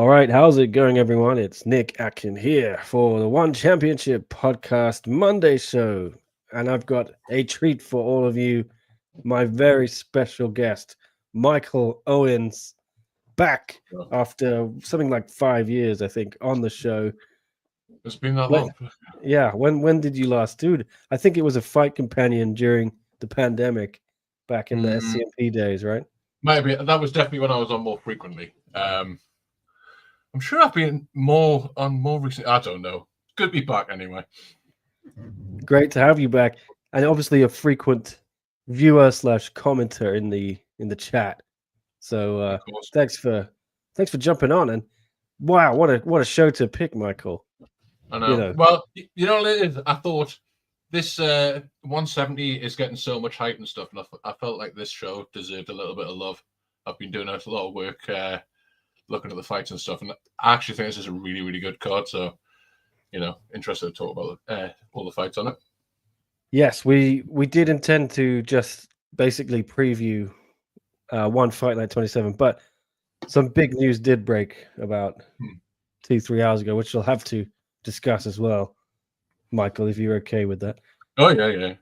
All right, how's it going, everyone? It's Nick Atkin here for the One Championship Podcast Monday show. And I've got a treat for all of you, my very special guest, Michael Owens, back after something like 5 years, I think, on the show. It's been that long. Yeah, when did you last do it? I think it was a fight companion during the pandemic back in the SCMP days, right? Maybe that was definitely when I was on more frequently. I'm sure I've been more recently. I don't know. Good to be back anyway. Great to have you back, and obviously a frequent viewer / commenter in the chat. So thanks for jumping on. And wow, what a show to pick, Michael. I know. Well, you know what it is. I thought this 170 is getting so much hype and stuff, and I felt like this show deserved a little bit of love. I've been doing a lot of work looking at the fights and stuff, and I actually think this is a really, really good card. So, interested to talk about all the fights on it. Yes, we did intend to just basically preview one Fight Night 27, but some big news did break about 2-3 hours ago, which we'll have to discuss as well, Michael, if you're okay with that. Oh yeah.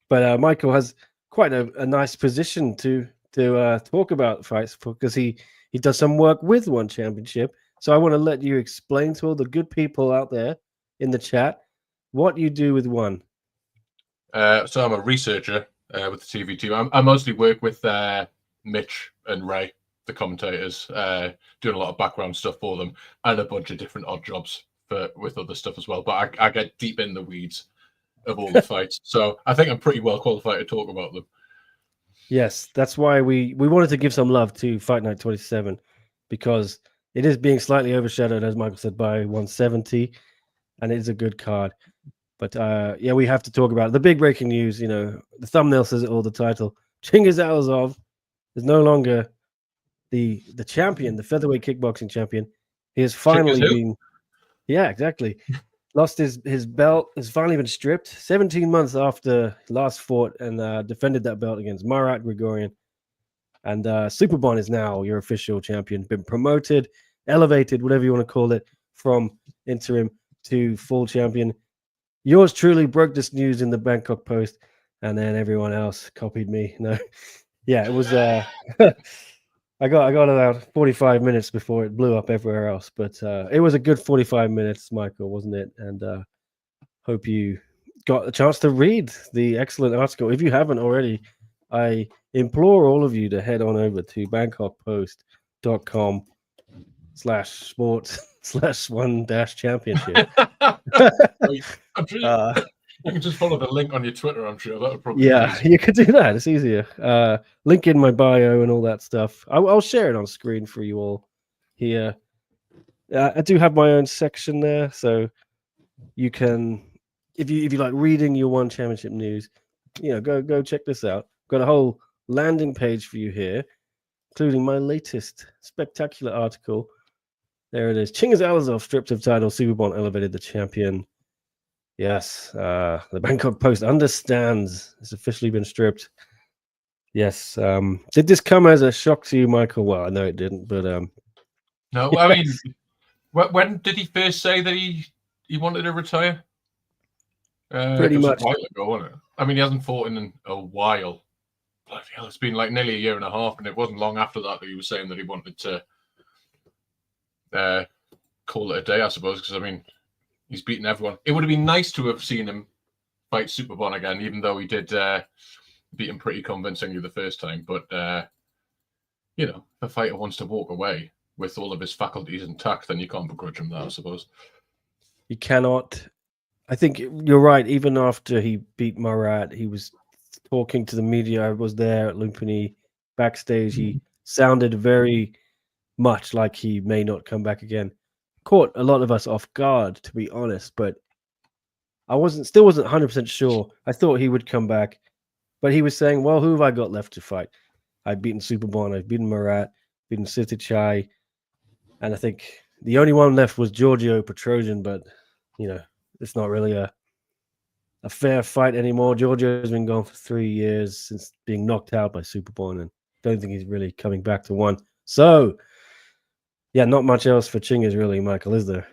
But Michael has quite a nice position to talk about fights because he does some work with One Championship. So I want to let you explain to all the good people out there in the chat what you do with One. So I'm a researcher with the TV team. I mostly work with Mitch and Ray, the commentators, doing a lot of background stuff for them and a bunch of different odd jobs with other stuff as well. But I get deep in the weeds of all the fights. So I think I'm pretty well qualified to talk about them. Yes, that's why we wanted to give some love to Fight Night 27 because it is being slightly overshadowed, as Michael said, by 170, and it is a good card. But we have to talk about it. The big breaking news. The thumbnail says it all. The title: Chingiz Allazov is no longer the champion, the featherweight kickboxing champion. He has finally been. Yeah, exactly. Lost his belt. Has finally been stripped. 17 months after last fought and defended that belt against Marat Grigorian. And Superbon is now your official champion. Been promoted, elevated, whatever you want to call it, from interim to full champion. Yours truly broke this news in the Bangkok Post, and then everyone else copied me. No, yeah, it was. I got about 45 minutes before it blew up everywhere else, but it was a good 45 minutes, Michael, wasn't it? And hope you got a chance to read the excellent article. If you haven't already, I implore all of you to head on over to bangkokpost.com/sports/one-championship. I'm sure you can just follow the link on your Twitter. I'm sure that would probably. Yeah, you could do that. It's easier. Link in my bio and all that stuff. I'll share it on screen for you all here. I do have my own section there, so you can, if you like reading your One Championship news, go check this out. Got a whole landing page for you here, including my latest spectacular article. There it is. Chingiz Allazov stripped of title. Superbon elevated the champion. Yes, the Bangkok Post understands it's officially been stripped. Yes. Did this come as a shock to you, Michael? Well, I know it didn't, but no. I mean, when did he first say that he wanted to retire? Pretty much a while ago, wasn't it? I mean, he hasn't fought in a while. Bloody hell, it's been like nearly a year and a half, and it wasn't long after that he was saying that he wanted to call it a day, I suppose, because I mean, he's beaten everyone. It would have been nice to have seen him fight Superbon again, even though he did beat him pretty convincingly the first time. But, if a fighter wants to walk away with all of his faculties intact, then you can't begrudge him that, I suppose. You cannot. I think you're right. Even after he beat Marat, he was talking to the media. I was there at Lumpini backstage. He sounded very much like he may not come back again. Caught a lot of us off guard, to be honest, but I still wasn't 100% sure. I thought he would come back, but he was saying, well, who have I got left to fight? I've beaten Superbon, I've beaten Marat, beaten Prajanchai, and I think the only one left was Giorgio Petrosian, but, it's not really a fair fight anymore. Giorgio's been gone for 3 years since being knocked out by Superbon, and don't think he's really coming back to One. So Yeah, not much else for Chingiz really, Michael, is there?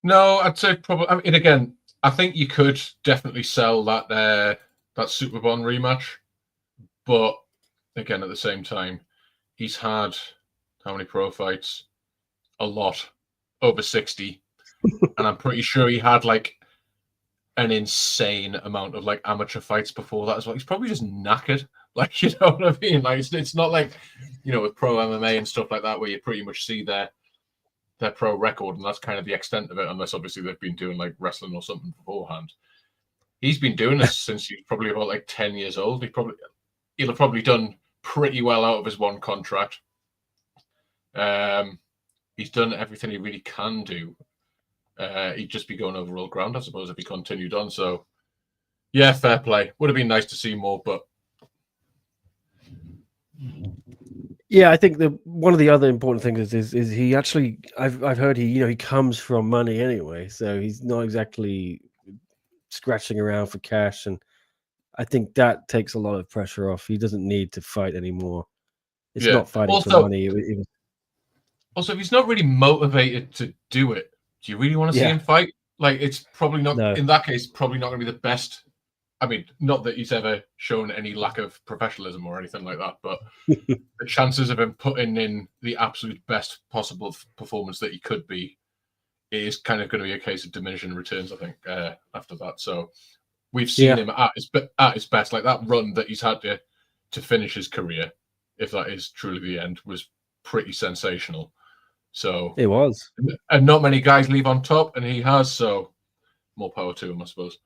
No, I'd say probably. I mean, again, I think you could definitely sell that that Superbon rematch, but again, at the same time, he's had how many pro fights? A lot, over 60, and I'm pretty sure he had like an insane amount of like amateur fights before that as well. He's probably just knackered. Like, you know what I mean? Like, it's not like, with pro MMA and stuff like that where you pretty much see their pro record, and that's kind of the extent of it, unless obviously they've been doing like wrestling or something beforehand. He's been doing this since he's probably about like 10 years old. He'll have probably done pretty well out of his one contract. He's done everything he really can do. He'd just be going over all ground, I suppose, if he continued on. So, yeah, fair play. Would have been nice to see more, but yeah, I think one of the other important things is he actually I've heard he comes from money anyway, so he's not exactly scratching around for cash, and I think that takes a lot of pressure off. He doesn't need to fight anymore. It's not fighting for money. Also, if he's not really motivated to do it, do you really want to see him fight? Like, it's probably not, in that case, probably not going to be the best. I mean, not that he's ever shown any lack of professionalism or anything like that, but the chances of him putting in the absolute best possible performance that he could be is kind of going to be a case of diminishing returns, I think, after that. So we've seen him at his best. Like, that run that he's had to finish his career, if that is truly the end, was pretty sensational. So it was. And not many guys leave on top, and he has, so more power to him, I suppose.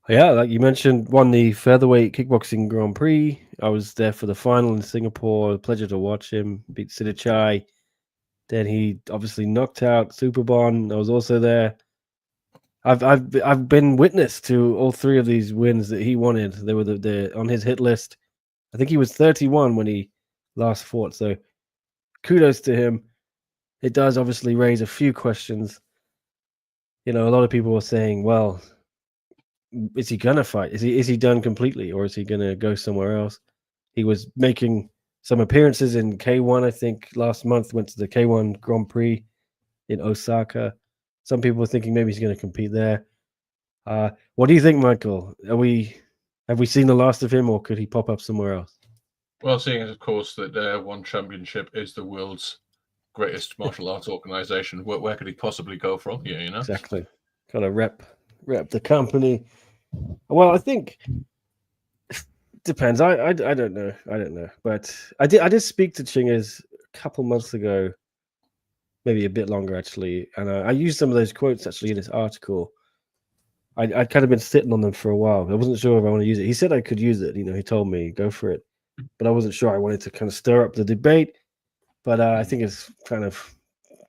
Yeah, like you mentioned, won the featherweight kickboxing Grand Prix. I was there for the final in Singapore. Pleasure to watch him beat Chai. Then he obviously knocked out Superbon. I was also there. I've been witness to all three of these wins that he wanted. They were the on his hit list. I think he was 31 when he last fought. So kudos to him. It does obviously raise a few questions. A lot of people were saying, well, is he gonna fight? Is he done completely, or is he gonna go somewhere else? He was making some appearances in K1, I think last month, went to the K1 Grand Prix in Osaka. Some people are thinking maybe he's gonna compete there. What do you think, Michael? Have we seen the last of him, or could he pop up somewhere else? Well, seeing as, of course, that one championship is the world's greatest martial arts organization, where could he possibly go from here, Exactly. Gotta rep the company. Well, I think depends. I don't know. But I did speak to Chingiz a couple months ago, maybe a bit longer actually, and I used some of those quotes actually in this article. I'd kind of been sitting on them for a while. I wasn't sure if I want to use it. He said I could use it. He told me go for it, but I wasn't sure. I wanted to kind of stir up the debate, but I think it's kind of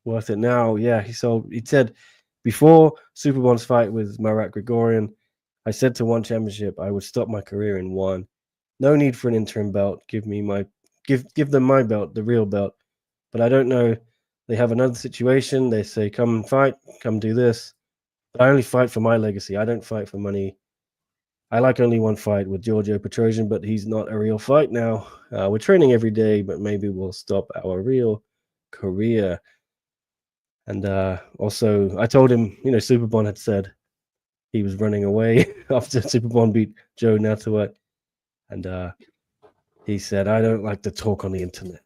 worth it now. Yeah, he said before Superbon's fight with Marat Grigorian, I said to one championship I would stop my career in one. No need for an interim belt. Give them my belt, the real belt. But I don't know. They have another situation. They say, come fight, come do this. But I only fight for my legacy. I don't fight for money. I like only one fight with Giorgio Petrosian, but he's not a real fight now. We're training every day, but maybe we'll stop our real career. And also, I told him, Superbon had said he was running away after Superbon beat Joe Natawat. And he said, I don't like to talk on the internet.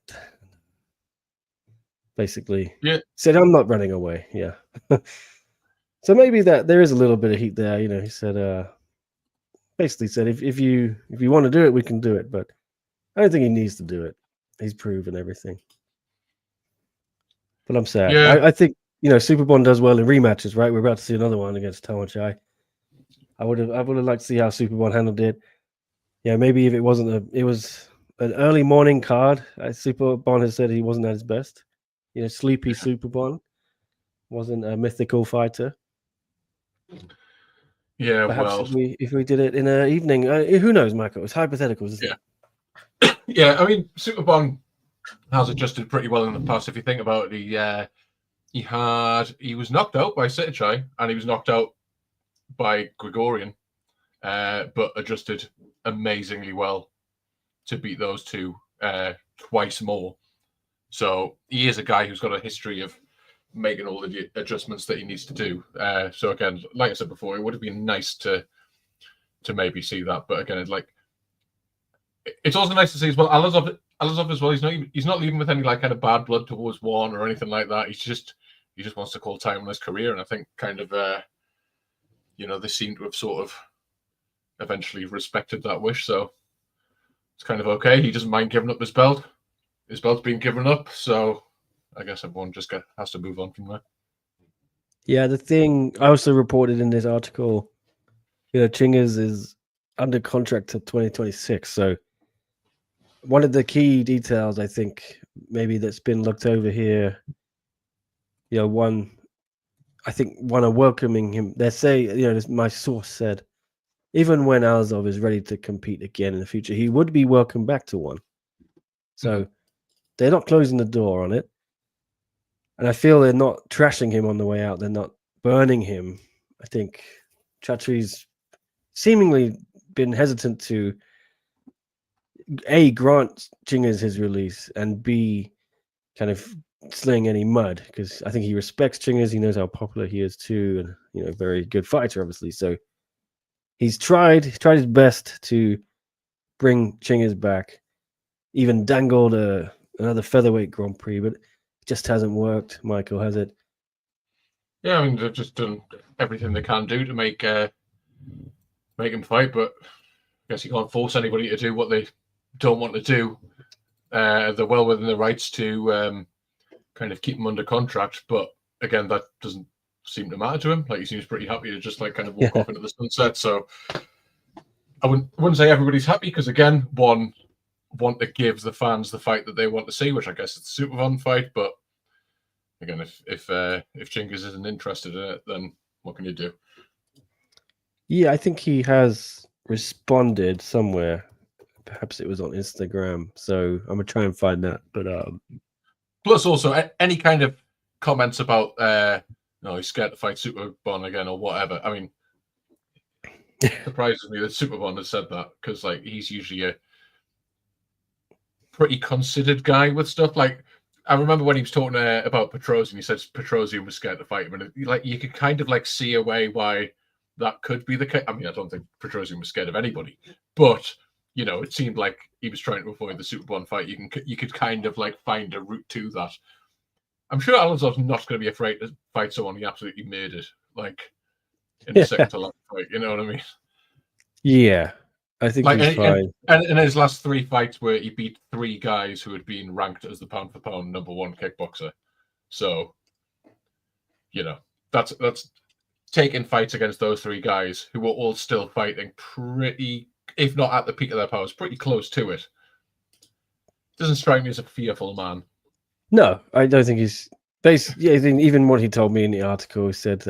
Basically, said, I'm not running away. Yeah. So maybe that there is a little bit of heat there. He said, basically said, if you want to do it, we can do it. But I don't think he needs to do it. He's proven everything. But I'm sad. Yeah. I think, Superbon does well in rematches, right? We're about to see another one against Prajanchai. I would have liked to see how Superbon handled it. Yeah, maybe if it was an early morning card. Superbon has said he wasn't at his best. Sleepy Superbon wasn't a mythical fighter. Yeah, perhaps if we did it in an evening, who knows, Michael? It's hypothetical, isn't it? Yeah, I mean, Superbon has adjusted pretty well in the past. If you think about it, he was knocked out by Chai, and he was knocked out by Grigorian, but adjusted amazingly well to beat those two twice more. So he is a guy who's got a history of making all the adjustments that he needs to do. So again, like I said before, it would have been nice to maybe see that. But again, it's also nice to see as well. Allazov as well. He's not leaving with any like kind of bad blood towards Warren or anything like that. He just wants to call time on his career, and I think kind of they seem to have sort of eventually respected that wish. So it's kind of okay. He doesn't mind giving up his belt. His belt's been given up, so I guess everyone just has to move on from there. Yeah, the thing I also reported in this article, Chingiz is under contract till 2026. So one of the key details I think maybe that's been looked over here, one are welcoming him. They say, my source said, even when Allazov is ready to compete again in the future, he would be welcome back to one. So they're not closing the door on it. And I feel they're not trashing him on the way out. They're not burning him. I think Chatri's seemingly been hesitant to A, grant Chingiz his release, and B, kind of slaying any mud, because I think he respects Chingiz. He knows how popular he is too, and very good fighter, obviously. So he's tried his best to bring Chingiz back, even dangled another featherweight Grand Prix, but it just hasn't worked. Michael, has it? Yeah, I mean, they've just done everything they can do to make him fight, but I guess you can't force anybody to do what they don't want to do. They're well within their rights to kind of keep him under contract, but again, that doesn't seem to matter to him. Like, he seems pretty happy to just like kind of walk off into the sunset. So I wouldn't say everybody's happy, because again, one want to give the fans the fight that they want to see, which I guess is the Superbon fight. But again, if Chingiz isn't interested in it, then what can you do? Yeah, I think he has responded somewhere. Perhaps it was on Instagram. So I'm gonna try and find that. But plus, also any kind of comments about he's scared to fight Superbon again or whatever. I mean, it surprises me that Superbon has said that, because like he's usually a pretty considered guy with stuff. Like, I remember when he was talking about Petrosian, he said Petrosian was scared to fight him, and like you could kind of like see a way why that could be the case. I mean, I don't think Petrosian was scared of anybody, but it seemed like he was trying to avoid the Superbon fight. You could kind of like find a route to that. I'm sure Allazov's not going to be afraid to fight someone he absolutely murdered, like in the second to last fight. You know what I mean? Yeah, I think he's fine. And in his last 3 fights, where he beat 3 guys who had been ranked as the pound for pound #1 kickboxer. So, that's taking fights against those 3 guys who were all still fighting pretty, if not at the peak of their powers, pretty close to it. Doesn't strike me as a fearful man. No, I don't think he's. I think even what he told me in the article, he said,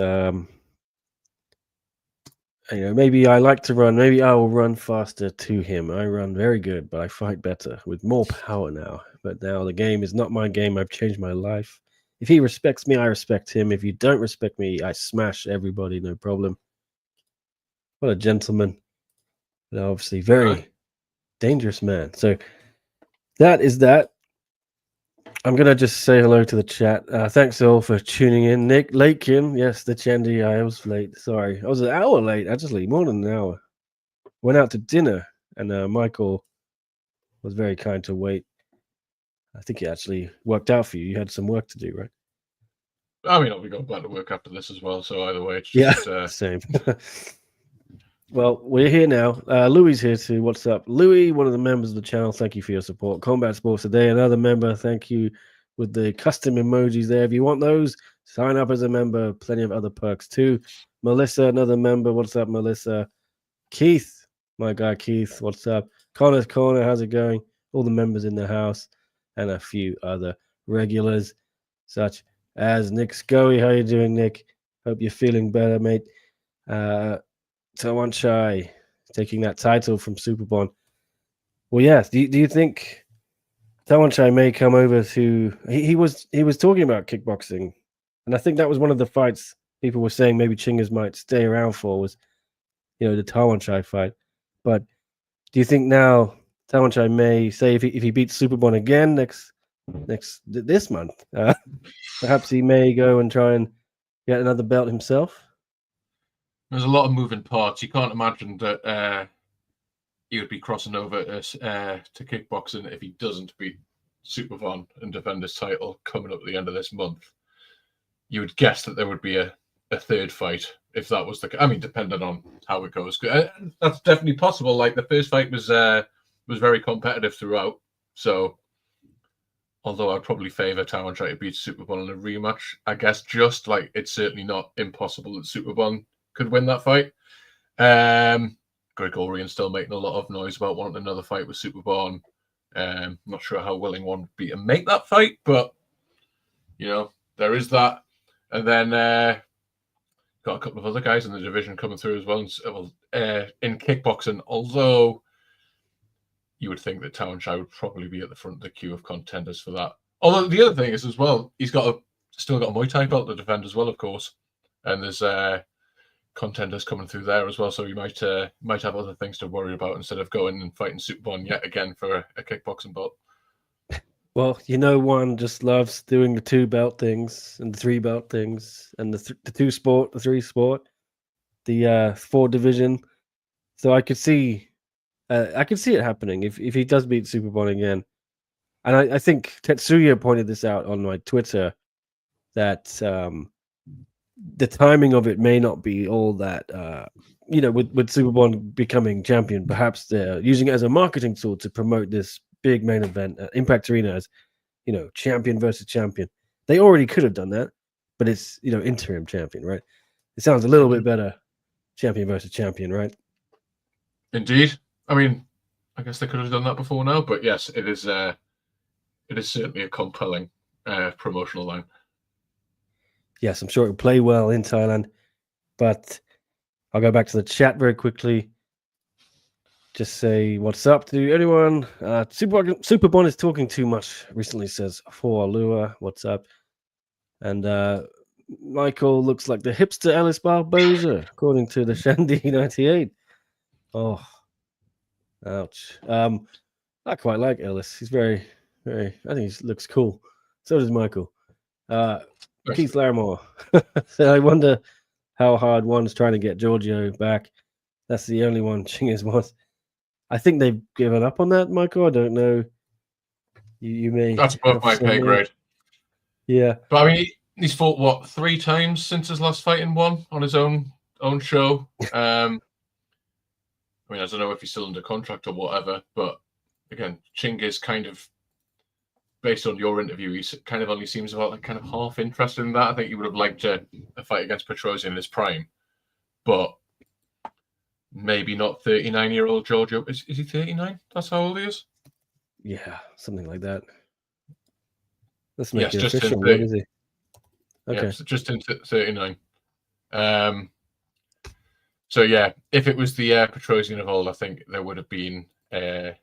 maybe I like to run. Maybe I will run faster to him. I run very good, but I fight better with more power now. But now the game is not my game. I've changed my life. If he respects me, I respect him. If you don't respect me, I smash everybody. No problem. What a gentleman. But obviously, very dangerous man. So that is that. I'm going to just say hello to the chat. Thanks all for tuning in. Nick Lakekin. Yes, the Chandy. I was late. Sorry. I was an hour late, actually. More than an hour. Went out to dinner, and Michael was very kind to wait. I think it actually worked out for you. You had some work to do, right? I mean, I'll be going back to work after this as well. So either way, it's just, same. Well, we're here now. Louis here too. What's up? Louis, one of the members of the channel. Thank you for your support. Combat Sports Today, another member. Thank you with the custom emojis there. If you want those, sign up as a member. Plenty of other perks too. Melissa, another member. What's up, Melissa? Keith, my guy Keith. What's up? Connor's Corner, how's it going? All the members in the house and a few other regulars, such as Nick Scoey. How you doing, Nick? Hope you're feeling better, mate. Prajanchai taking that title from Superbon. Well, yes. Do you think Prajanchai may come over to? He was talking about kickboxing, and I think that was one of the fights people were saying maybe Chingiz might stay around for, was the Prajanchai fight. But do you think now Prajanchai may say if he beats Superbon again next this month. Perhaps he may go and try and get another belt himself. There's a lot of moving parts. You can't imagine that he would be crossing over to kickboxing if he doesn't beat Superbon and defend his title coming up at the end of this month. You would guess that there would be a third fight if that was the. I mean, depending on how it goes, that's definitely possible. Like the first fight was very competitive throughout. So, although I'd probably favour Prajanchai to beat Superbon in a rematch, I guess just like it's certainly not impossible that Superbon could win that fight. Gregorian's still making a lot of noise about wanting another fight with Superbon. Not sure how willing one would be to make that fight, but there is that. And then got a couple of other guys in the division coming through as well. In kickboxing, although you would think that Prajanchai would probably be at the front of the queue of contenders for that. Although the other thing is as well, he's still got a Muay Thai belt to defend as well, of course. And there's contenders coming through there as well, so you might have other things to worry about instead of going and fighting Superbon yet again for a kickboxing belt. Well, one just loves doing the 2 belt things and the 3 belt things and the 2 sport, the 3 sport, the 4 division. So I could see it happening if he does beat Superbon again. And I think Tetsuya pointed this out on my Twitter that the timing of it may not be all that, with Superbon becoming champion, perhaps they're using it as a marketing tool to promote this big main event, Impact Arena, as, champion versus champion. They already could have done that, but it's, interim champion, right? It sounds a little bit better, champion versus champion, right? Indeed. I mean, I guess they could have done that before now, but yes, it is certainly a compelling promotional line. Yes, I'm sure it'll play well in Thailand, but I'll go back to the chat very quickly. Just say what's up to anyone. Superbon is talking too much recently, says For Lua. What's up? And Michael looks like the hipster Ellis Barboza, according to the Shandy 98. Oh, ouch. I quite like Ellis. He's very, very, I think he looks cool. So does Michael. Keith Larimore. So I wonder how hard one's trying to get Giorgio back. That's the only one Chingiz wants. I think they've given up on that, Michael. I don't know. You may. That's above my pay grade. Yeah, but I mean, he's fought 3 times since his last fight in one on his own show. I mean, I don't know if he's still under contract or whatever, but again, Chingiz kind of, based on your interview, he kind of only seems about kind of half interested in that. I think he would have liked a fight against Petrosian in his prime, but maybe not 39-year-old Giorgio. Is he 39? That's how old he is? Yeah, something like that. Let's make it just official. What is he? Okay. Yeah, just into 39. So yeah, if it was the Petrosian of old, I think there would have been again,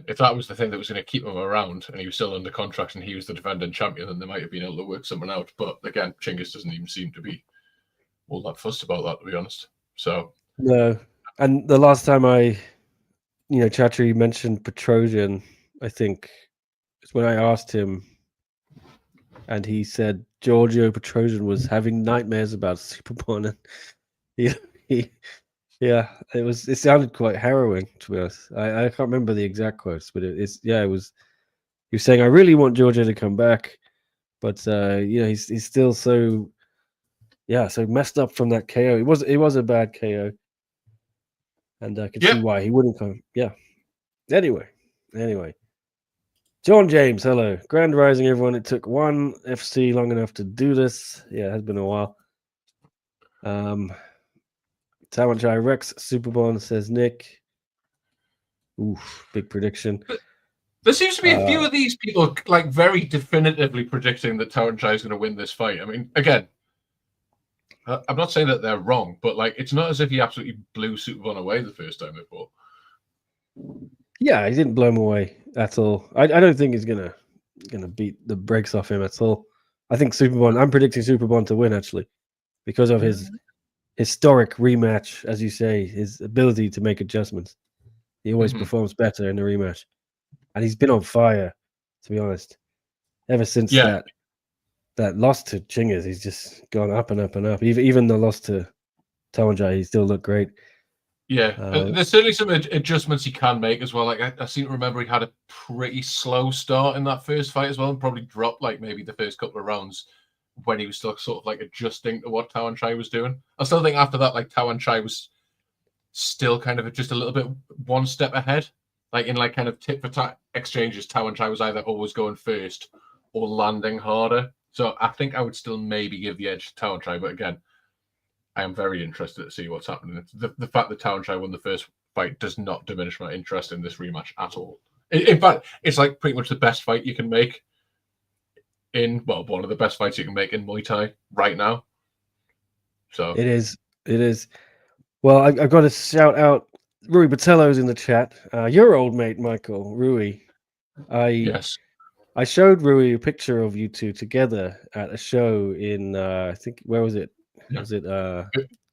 if that was the thing that was going to keep him around and he was still under contract and he was the defending champion, then they might have been able to work someone out. But again, Chingiz doesn't even seem to be all that fussed about that, to be honest. So no, and the last time Chatri mentioned Petrosian, I think it's when I asked him, and he said Giorgio Petrosian was having nightmares about Superbon, and it sounded quite harrowing, to be honest. I can't remember the exact quotes, but it was. He was saying, I really want Giorgio to come back, but he's still so messed up from that KO. It was a bad KO, and I can see why he wouldn't come. Yeah. Anyway, John James, hello, Grand Rising, everyone. It took one FC long enough to do this. Yeah, it has been a while. Prajanchai Rex Superbon, says Nick. Oof, big prediction. There seems to be a few of these people like very definitively predicting that Prajanchai is going to win this fight. I mean, again, I'm not saying that they're wrong, but like it's not as if he absolutely blew Superbon away the first time they fought. Yeah, he didn't blow him away at all. I don't think he's gonna beat the brakes off him at all. I think I'm predicting Superbon to win, actually, because of his historic rematch, as you say, his ability to make adjustments. He always performs better in the rematch. and he's been on fire, to be honest. Ever since that loss to Chingiz, he's just gone up and up and up. Even the loss to Prajanchai, he still looked great. Yeah, there's certainly some adjustments he can make as well. Like I seem to remember he had a pretty slow start in that first fight as well, and probably dropped like maybe the first couple of rounds when he was still sort of like adjusting to what Prajanchai was doing. I still think after that, like Prajanchai was still kind of just a little bit one step ahead. Like in like kind of tit for tat exchanges, Prajanchai was either always going first or landing harder. So I think I would still maybe give the edge to Prajanchai, but again, I am very interested to see what's happening. The fact that Prajanchai won the first fight does not diminish my interest in this rematch at all. In fact, it's like pretty much the best fight you can make one of the best fights you can make in Muay Thai right now. So it is. Well, I've got to shout out Rui Botello's in the chat. Your old mate, Michael, Rui. yes. I showed Rui a picture of you two together at a show in I think, where was it? Was it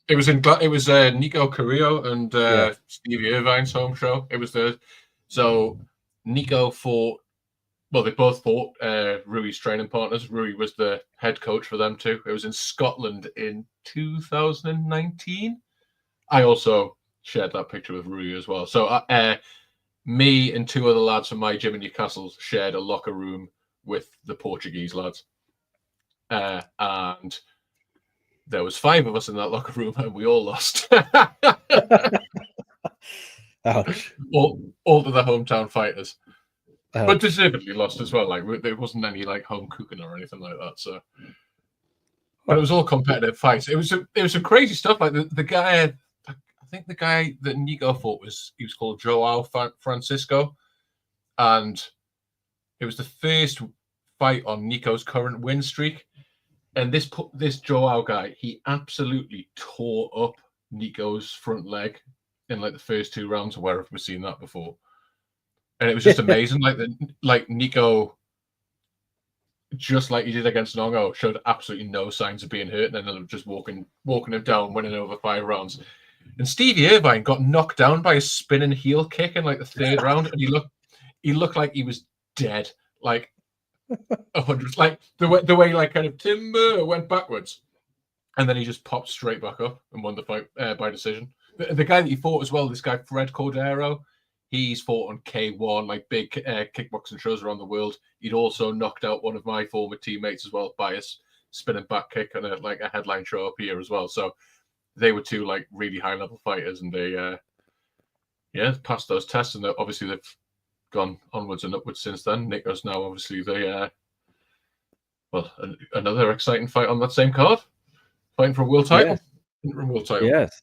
it was Nico Carrillo and Stevie Irvine's home show. It was so Nico fought, well, they both fought Rui's training partners. Rui was the head coach for them too. It was in Scotland in 2019. I also shared that picture with Rui as well. So me and two other lads from my gym in Newcastle shared a locker room with the Portuguese lads. And there was 5 of us in that locker room and we all lost. Ouch. All to the hometown fighters. But deservedly lost as well. Like there wasn't any like home cooking or anything like that. So, but it was all competitive fights. It was some crazy stuff. Like the guy, I think the guy that Nico fought was called Joao Francisco, and it was the first fight on Nico's current win streak. And this Joao guy, he absolutely tore up Nico's front leg in like the first 2 rounds. Or where have we seen that before? And it was just amazing. Like Nico, just like he did against Nongo, showed absolutely no signs of being hurt, and then just walking him down, winning over 5 rounds. And Stevie Irvine got knocked down by a spinning heel kick in like the 3rd round, and he looked like he was dead. Like 100, like the way like kind of timber went backwards, and then he just popped straight back up and won the fight by decision. The guy that he fought as well, this guy Fred Cordero, he's fought on K1, like big kickboxing shows around the world. He'd also knocked out one of my former teammates as well by a spinning back kick and a headline show up here as well. So they were 2 like really high level fighters, and they passed those tests, and obviously they've gone onwards and upwards since then. Nico's now obviously another exciting fight on that same card, fighting for a world title. Yes. Interim world title. Yes.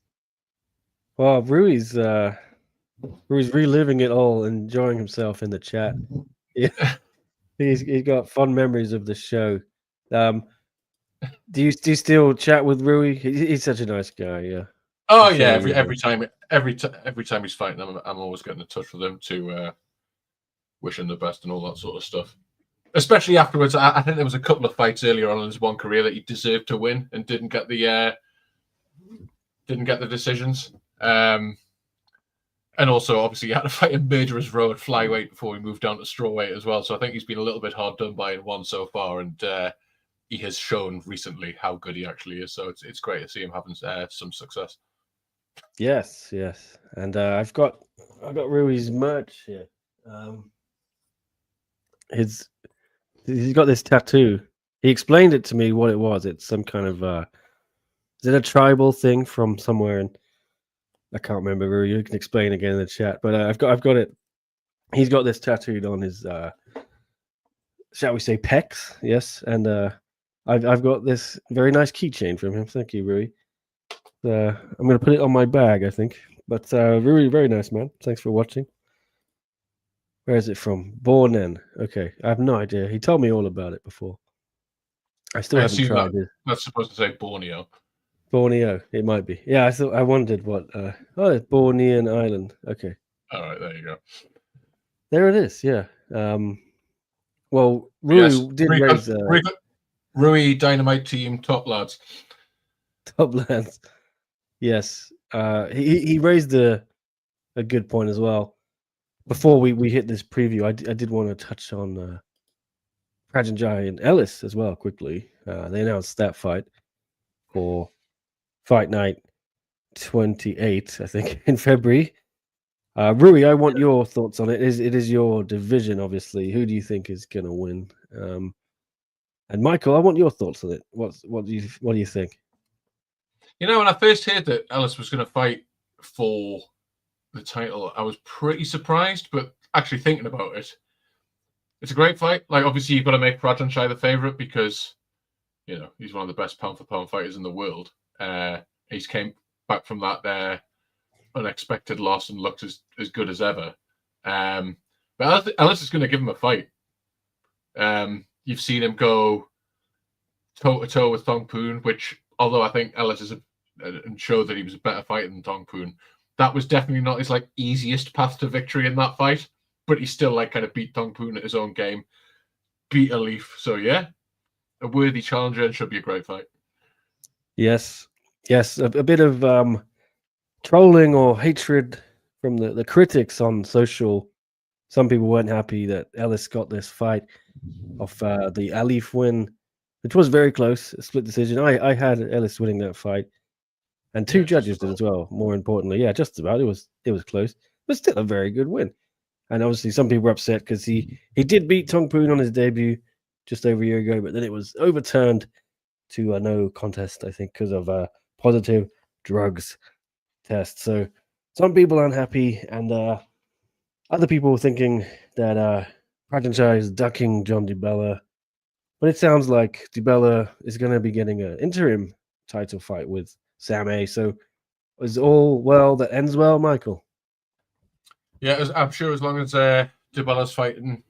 Well, Rui's reliving it all, enjoying himself in the chat. Yeah, he's got fond memories of the show. Do you still chat with Rui? He's such a nice guy. Yeah. Oh yeah. Every time he's fighting, I'm always getting in touch with him to wish him the best and all that sort of stuff. Especially afterwards, I think there was a couple of fights earlier on in his one career that he deserved to win and didn't get the decisions. And also, obviously, he had to fight in Murderer's Row at flyweight before he moved down to strawweight as well. So I think he's been a little bit hard done by in one so far, and he has shown recently how good he actually is. So it's great to see him having some success. Yes, and I've got Rui's merch here. He's got this tattoo. He explained it to me what it was. It's some kind of is it a tribal thing from somewhere? And I can't remember. Rui, you can explain again in the chat. But I've got it. He's got this tattooed on his, shall we say, pecs? Yes, and I've got this very nice keychain from him. Thank you, Rui. I'm going to put it on my bag, I think. But Rui, very nice, man. Thanks for watching. Where is it from? Bornen. Okay, I have no idea. He told me all about it before. I still haven't tried it. That's supposed to say Borneo. Borneo, it might be. Yeah, I wondered what. It's Bornean Island. Okay. All right, there you go. There it is. Yeah. Well, Rui did raise Rui Dynamite Team top lads. Top lads. Yes. He raised a good point as well. before we hit this preview, I did want to touch on Prajanchai and Ellis as well quickly. They announced that fight for Fight Night 28, I think, in February. Rui, I want your thoughts on it. It is your division, obviously. Who do you think is going to win? And Michael, I want your thoughts on it. What do you think? You know, when I first heard that Ellis was going to fight for the title, I was pretty surprised. But actually thinking about it, it's a great fight. Like, obviously, you've got to make Prajanchai the favorite because, you know, he's one of the best pound-for-pound fighters in the world. He's came back from that unexpected loss and looks as good as ever. But Ellis is going to give him a fight. You've seen him go toe-to-toe with Thong Poon, which, although I think Ellis and showed that he was a better fighter than Thong Poon, that was definitely not his like easiest path to victory in that fight. But he still like kind of beat Thong Poon at his own game, beat Alif. So yeah, a worthy challenger and should be a great fight. Yes, a bit of trolling or hatred from the critics on social. Some people weren't happy that Ellis got this fight off the Alif win, which was very close, a split decision. I had Ellis winning that fight, and two judges did as well. More importantly, yeah, just about. It was close, but still a very good win. And obviously, some people were upset because he did beat Thong Poon on his debut just over a year ago, but then it was overturned to a no contest, I think, because of a positive drugs test. So some people unhappy, and other people thinking that Prajanchai is ducking John DiBella. But it sounds like DiBella is going to be getting an interim title fight with Sam A. So is all well that ends well, Michael? Yeah, I'm sure as long as DiBella's fighting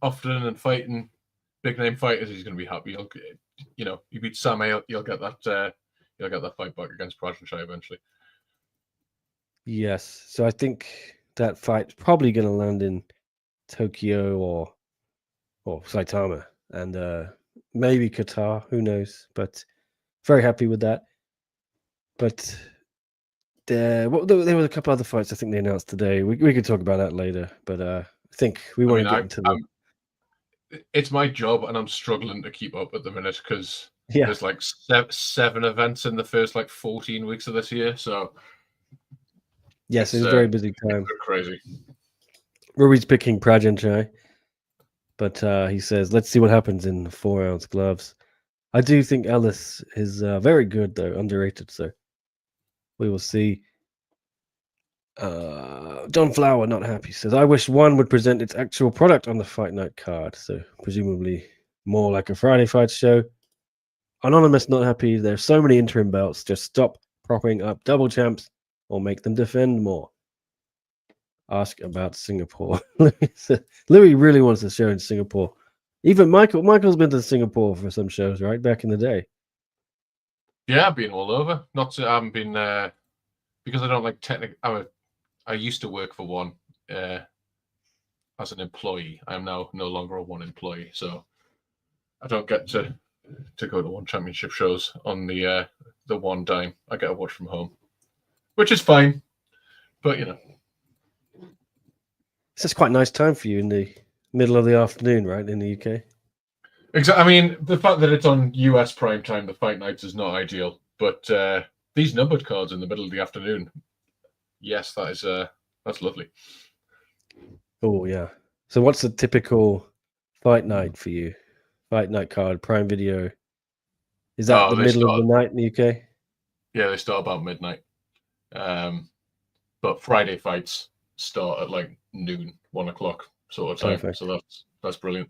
often and fighting big name fighters, he's going to be happy. You beat Sam A, you'll get that fight back against Prajanchai eventually. Yes, so I think that fight's probably going to land in Tokyo or Saitama, and maybe Qatar. Who knows? But very happy with that. But there were a couple other fights I think they announced today. We could talk about that later. But I think we want to get into them. It's my job, and I'm struggling to keep up at the minute because there's like 7 events in the first like 14 weeks of this year. So yes, it's a very busy time. Crazy. Rui's picking Prajanchai, but he says, let's see what happens in 4-ounce gloves. I do think Ellis is very good, though, underrated. So we will see. John Flower, not happy, says, I wish one would present its actual product on the Fight Night card. So presumably more like a Friday fight show. Anonymous, not happy. There's so many interim belts. Just stop propping up double champs or make them defend more. Ask about Singapore. Louis really wants a show in Singapore. Even Michael's been to Singapore for some shows, right? Back in the day. Yeah, I've been all over. I haven't been because I don't like technical. I used to work for one as an employee. I am now no longer a one employee, so I don't get to go to one championship shows on the one dime. I get to watch from home, which is fine. But you know, it's just quite a nice time for you in the middle of the afternoon, right, in the UK. Exactly. I mean, the fact that it's on US prime time, the fight nights, is not ideal. But these numbered cards in the middle of the afternoon, yes, that's lovely. Oh yeah. So what's the typical fight night for you? Fight night card, Prime Video. Is that the middle of the night in the UK? Yeah, they start about midnight. But Friday fights start at like noon, 1 o'clock sort of time. Perfect. So that's brilliant.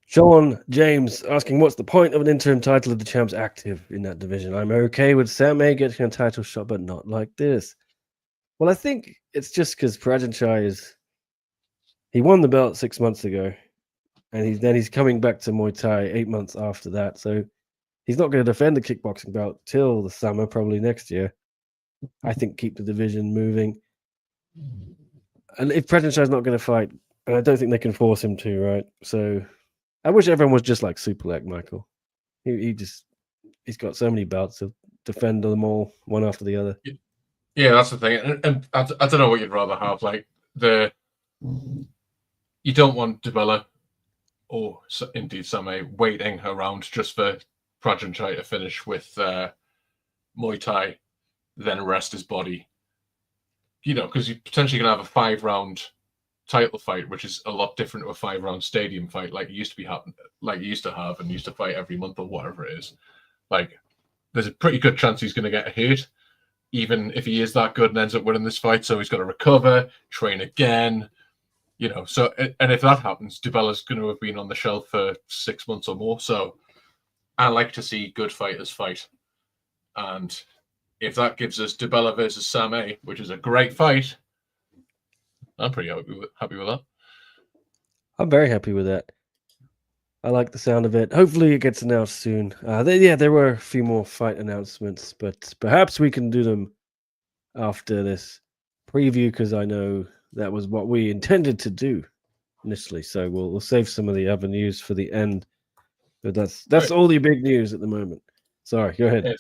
Sean James asking, what's the point of an interim title if the champ's active in that division? I'm okay with Sam A getting a title shot, but not like this. Well, I think it's just because Prajanchai he won the belt 6 months ago, and he's coming back to Muay Thai 8 months after that. So he's not going to defend the kickboxing belt till the summer, probably next year. I think keep the division moving. And if Prajanchai's not going to fight, and I don't think they can force him to, right? So I wish everyone was just like Superlek, Michael. He's got so many belts to defend them all, one after the other. Yeah, that's the thing. And I don't know what you'd rather have, like you don't want Dibella or indeed Samay waiting around just for Prajanchai to finish with Muay Thai, then rest his body. Because you're potentially going to have a 5-round title fight, which is a lot different to a 5-round stadium fight, like it used to have, and used to fight every month or whatever it is. Like, there's a pretty good chance he's going to get hurt, even if he is that good and ends up winning this fight. So he's got to recover, train again. So, and if that happens, Dibella's going to have been on the shelf for 6 months or more. So I like to see good fighters fight. And if that gives us Dibella versus Samay, which is a great fight, I'm pretty happy with that. I'm very happy with that. I like the sound of it. Hopefully it gets announced soon. There were a few more fight announcements, but perhaps we can do them after this preview, because I know that was what we intended to do initially. So we'll save some of the other news for the end. But that's Right. all the big news at the moment. Sorry, go ahead.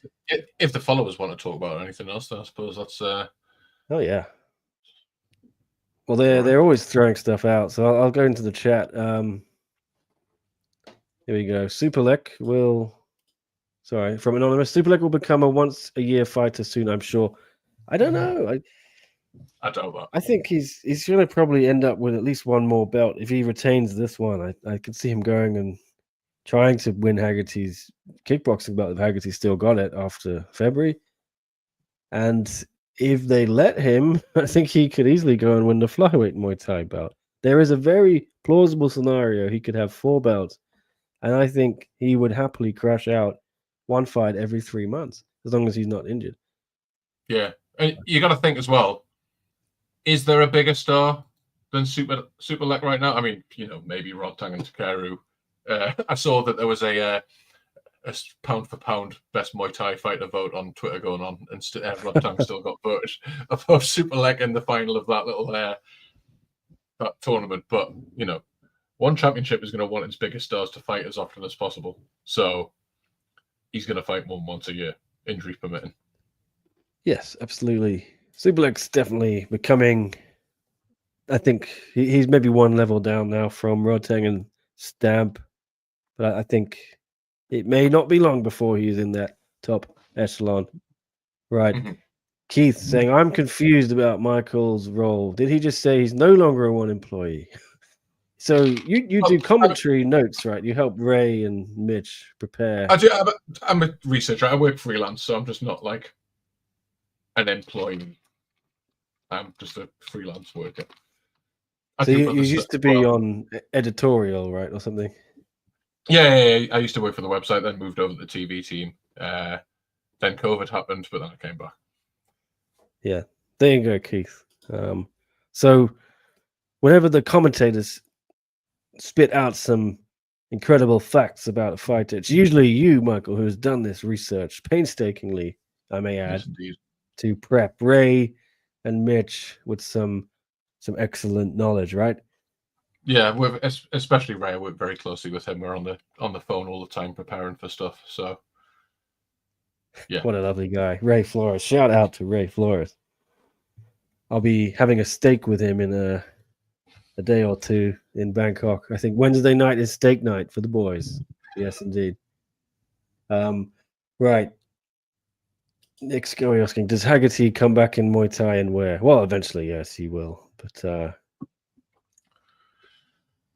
If the followers want to talk about anything else, then I suppose that's. Oh yeah. Well, they're always throwing stuff out, so I'll go into the chat. Here we go. From Anonymous. Superlek will become a once-a-year fighter soon, I'm sure. I don't know. I doubt that. I think he's going to probably end up with at least one more belt if he retains this one. I could see him going and trying to win Haggerty's kickboxing belt if Haggerty still got it after February. And if they let him, I think he could easily go and win the flyweight Muay Thai belt. There is a very plausible scenario he could have 4 belts, and I think he would happily crash out one fight every 3 months as long as he's not injured. Yeah, and you got to think as well. Is there a bigger star than Superlek right now? I mean, maybe Rodtang and Takeru. I saw that there was a pound for pound best Muay Thai fighter vote on Twitter going on, and Rodtang still got voted above Superlek in the final of that little that tournament. But one championship is going to want its biggest stars to fight as often as possible. So he's going to fight more than once a year, injury permitting. Yes, absolutely. Superlek's definitely becoming. I think he's maybe one level down now from Rodtang and Stamp, but I think it may not be long before he's in that top echelon. Right. Mm-hmm. Keith saying, I'm confused about Michael's role. Did he just say he's no longer a one employee? So you do commentary notes, right? You help Ray and Mitch prepare. I do. I'm a researcher. I work freelance, so I'm just not like an employee. I'm just a freelance worker. So you used to be on editorial, right, or something? Yeah, I used to work for the website, then moved over to the TV team. Then COVID happened, but then I came back. Yeah, there you go, Keith. So whenever the commentators spit out some incredible facts about a fighter, it's usually you, Michael, who has done this research painstakingly, I may add, to prep Ray and Mitch with some excellent knowledge, right? Yeah, especially Ray. I work very closely with him. We're on the phone all the time preparing for stuff. So, yeah. What a lovely guy. Ray Flores. Shout out to Ray Flores. I'll be having a steak with him in a day or two in Bangkok. I think Wednesday night is steak night for the boys. Yes, indeed. Right. Nick's asking, does Haggerty come back in Muay Thai and where? Well, eventually, yes, he will. But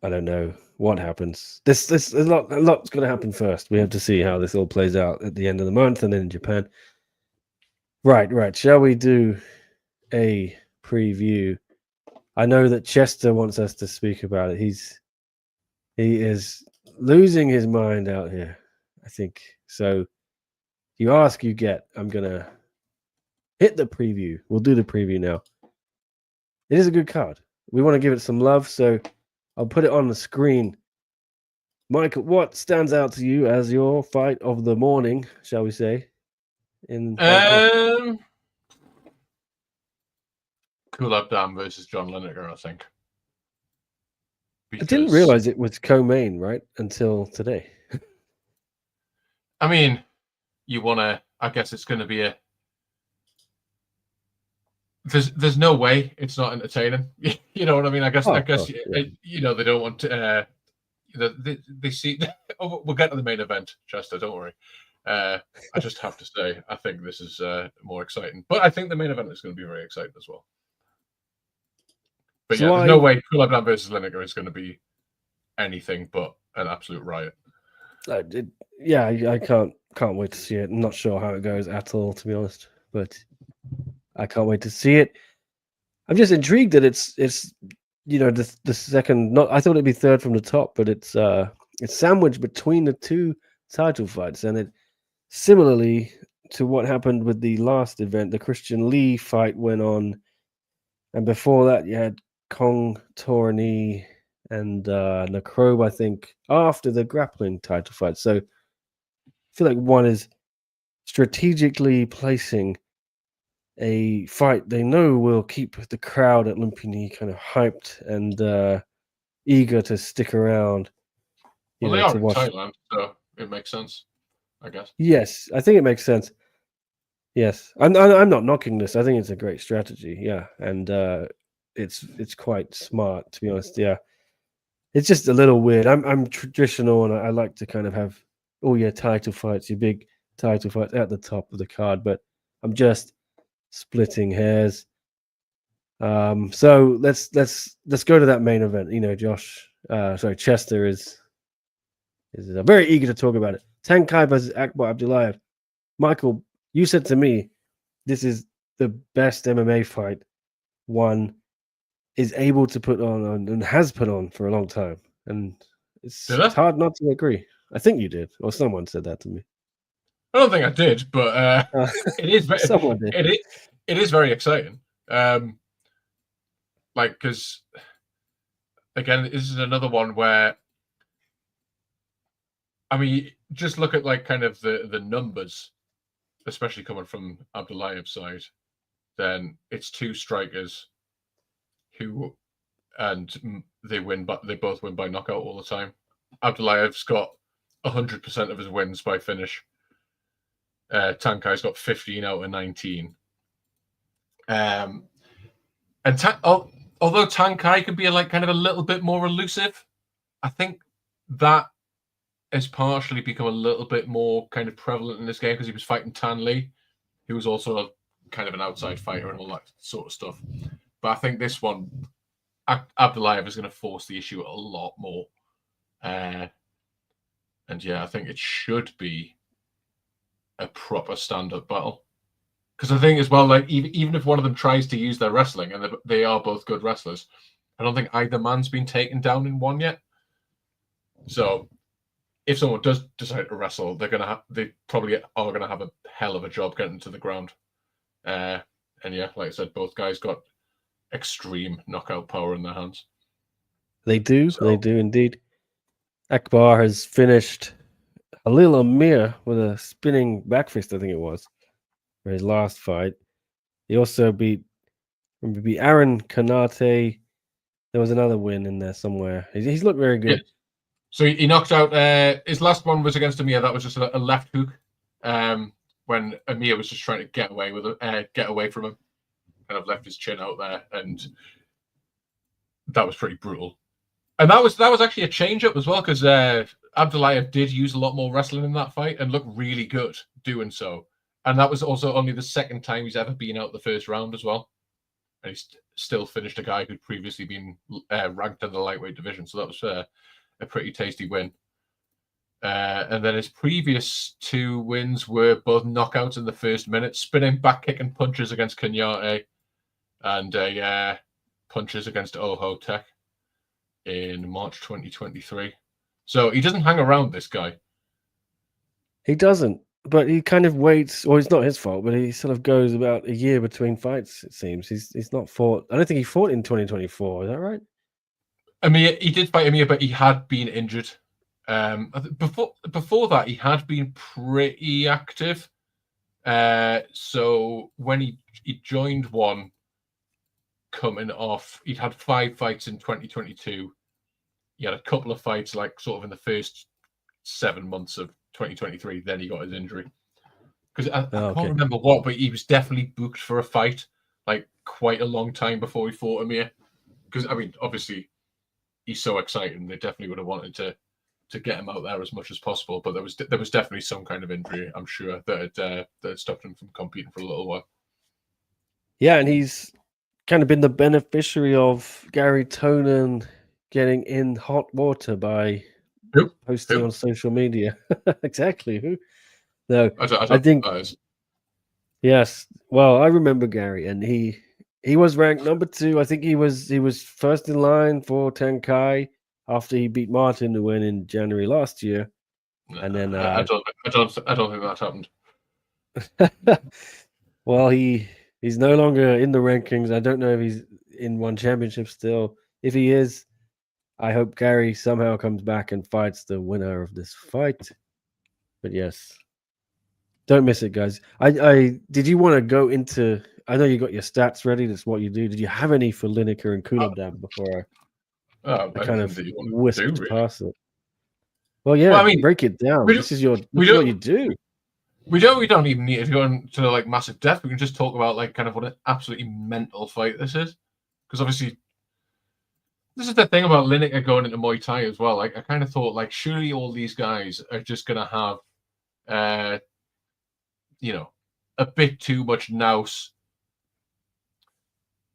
I don't know what happens. This a lot's going to happen first. We have to see how this all plays out at the end of the month and then in Japan. Right. Shall we do a preview? I know that Chester wants us to speak about it. He is losing his mind out here, I think. So you ask, you get. I'm gonna hit the preview. We'll do the preview now. It is a good card. We want to give it some love, so I'll put it on the screen. Michael, what stands out to you as your fight of the morning, shall we say? Kulab Dam versus John Lineker, I think. I didn't realize it was co-main, right? Until today. I mean, I guess it's going to be there's no way it's not entertaining. You know what I mean? I guess yeah. you know, they don't want to. They see. Oh, we'll get to the main event, Chester. Don't worry. I just have to say, I think this is more exciting. But I think the main event is going to be very exciting as well. But So yeah, there's no way Kulabdan versus Lineker is going to be anything but an absolute riot. I can't wait to see it. I'm not sure how it goes at all, to be honest, but I can't wait to see it. I'm just intrigued that it's the second. Not I thought it'd be third from the top, but it's sandwiched between the two title fights, and it similarly to what happened with the last event, the Christian Lee fight went on, and before that you had Kong Torney and Nakrobe, I think, after the grappling title fight. So I feel like one is strategically placing a fight they know will keep the crowd at Lumpini kind of hyped and eager to stick around. Well, they are to in watch. Thailand, so it makes sense, I guess. Yes, I think it makes sense. Yes, I'm not knocking this. I think it's a great strategy. Yeah, and it's quite smart, to be honest. Yeah, it's just a little weird. I'm traditional, and I like to kind of have all your title fights, your big title fights at the top of the card. But I'm just splitting hairs. So let's go to that main event. Chester is very eager to talk about it. Tankai versus Akbar Abdullayev. Michael, you said to me, this is the best MMA fight one is able to put on and has put on for a long time, and it's hard not to agree. I think you did, or someone said that to me. I don't think I did, but it is. Someone did. It is very exciting. Because again, this is another one where, I mean, just look at like kind of the numbers, especially coming from Abdullayev's side. Then it's two strikers who, and they both win by knockout all the time. Abdullayev's got 100% of his wins by finish. Tankai's got 15 out of 19. And although Tankai can be kind of a little bit more elusive, I think that has partially become a little bit more kind of prevalent in this game because he was fighting Tan Lee, who was also kind of an outside fighter and all that sort of stuff. But I think this one, Abdullayev is going to force the issue a lot more. And yeah, I think it should be a proper stand-up battle. Because I think as well, like even if one of them tries to use their wrestling, and they are both good wrestlers, I don't think either man's been taken down in one yet. So if someone does decide to wrestle, they probably are gonna have a hell of a job getting to the ground. And yeah, like I said, both guys got extreme knockout power in their hands. They do indeed. Akbar has finished Halil Amir with a spinning back fist, I think it was, for his last fight. He also beat Aaron Kanate. There was another win in there somewhere. He's looked very good. Yeah. So he knocked out his last one was against Amir. That was just a left hook. When Amir was just trying to get away from him, kind of left his chin out there, and that was pretty brutal. And that was actually a change up as well, because Abdullayev did use a lot more wrestling in that fight and looked really good doing so. And that was also only the second time he's ever been out the first round as well. And he still finished a guy who'd previously been ranked in the lightweight division. So that was a pretty tasty win. And then his previous two wins were both knockouts in the first minute, spinning back kick and punches against Kenyatte, and punches against Oho Tech in March 2023. So he doesn't hang around, this guy. He doesn't, but he kind of waits. Well, it's not his fault, but he sort of goes about a year between fights, it seems. He's not fought. I don't think he fought in 2024. Is that right? Amir, he did fight Amir, but he had been injured. Before that, he had been pretty active. So when he joined one, coming off, he'd had 5 fights in 2022. He had a couple of fights like sort of in the first 7 months of 2023. Then he got his injury. Because I can't remember what, but he was definitely booked for a fight like quite a long time before we fought him here. Because I mean, obviously, he's so exciting. They definitely would have wanted to get him out there as much as possible. But there was definitely some kind of injury, I'm sure, that had stopped him from competing for a little while. Yeah, and he's kind of been the beneficiary of Gary Tonin getting in hot water by posting on social media. Exactly. Who? No, I think. Yes. Well, I remember Gary, and he was ranked number 2. I think he was first in line for Tenkai after he beat Martin to win in January last year. And then I don't think that happened. Well, he's no longer in the rankings. I don't know if he's in one championship still. If he is, I hope Gary somehow comes back and fights the winner of this fight. But yes, don't miss it, guys. I did you want to go into? I know you got your stats ready. That's what you do. Did you have any for Lineker and Kulabdam before I kind of whisked past it? Well, yeah. Well, I mean, break it down. This is what you do. We don't even need to go into like massive depth. We can just talk about like kind of what an absolutely mental fight this is, because obviously this is the thing about Lineker going into Muay Thai as well. Like I kind of thought like surely all these guys are just gonna have a bit too much nous.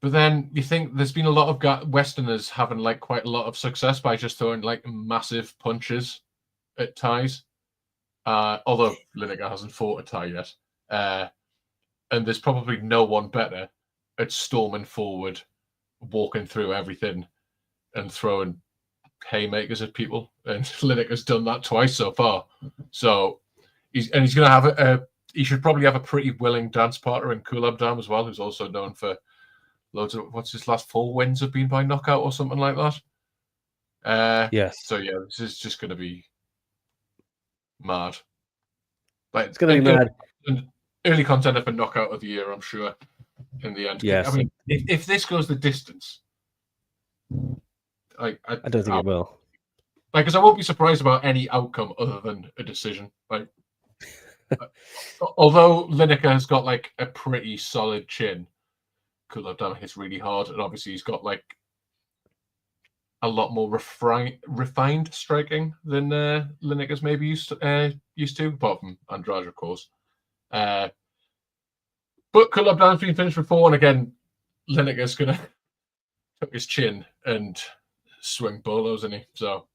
But then you think there's been a lot of Westerners having like quite a lot of success by just throwing like massive punches at Thais. Although Lineker hasn't fought a Thai yet. And there's probably no one better at storming forward, walking through everything and throwing haymakers at people. And Lineker's done that twice so far. So he's going to have he should probably have a pretty willing dance partner in Kulabdam as well, who's also known for loads of, what's his last 4 wins have been by knockout or something like that. Yes. So yeah, this is just going to be mad. Like it's going to be mad. An early contender for knockout of the year, I'm sure. In the end, yes. I mean, if this goes the distance, I don't think it will. Like, because I won't be surprised about any outcome other than a decision. Like, although Lineker has got like a pretty solid chin, Kulabdam hits really hard, and obviously he's got like a lot more refined striking than Lineker's maybe used to, apart from Andrade, of course. But Kulabdam's been finished before, and again, Lineker's gonna tuck his chin and swing bolos, isn't he? So,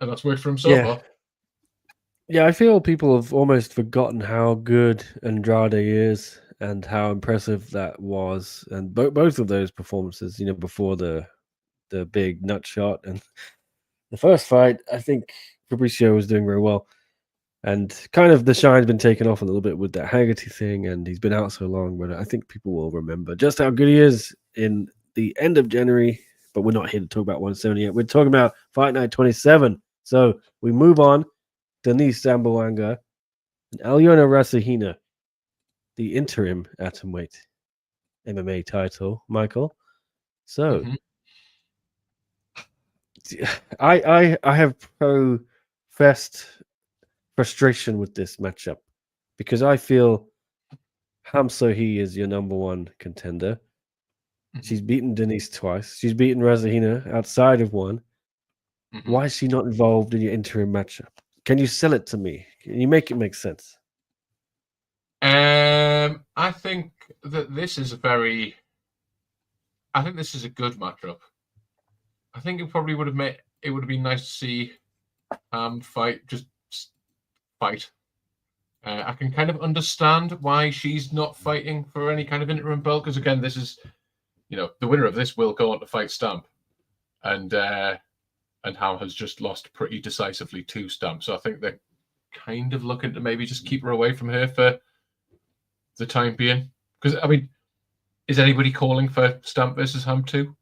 and that's worked for him so far. Yeah, I feel people have almost forgotten how good Andrade is and how impressive that was, and both of those performances. Before the big nut shot and the first fight, I think Fabricio was doing very well, and kind of the shine's been taken off a little bit with that Haggerty thing, and he's been out so long. But I think people will remember just how good he is in the end of January. But we're not here to talk about 170 yet. We're talking about Fight Night 27. So we move on. Denise Zamboanga and Alyona Rasahina, the interim atomweight MMA title, Michael. So I have professed frustration with this matchup because I feel Ham Sohee is your number 1 contender. She's beaten Denise twice. She's beaten Rasahina outside of one. Why is she not involved in your interim matchup? Can you sell it to me? Can you make it make sense? I think that this is a good matchup. I think it probably would have been nice to see fight. I can kind of understand why she's not fighting for any kind of interim belt, because again, this is, the winner of this will go on to fight Stamp, and Ham has just lost pretty decisively to Stamp. So I think they're kind of looking to maybe just keep her away from her for the time being. Because, I mean, is anybody calling for Stamp versus Ham too?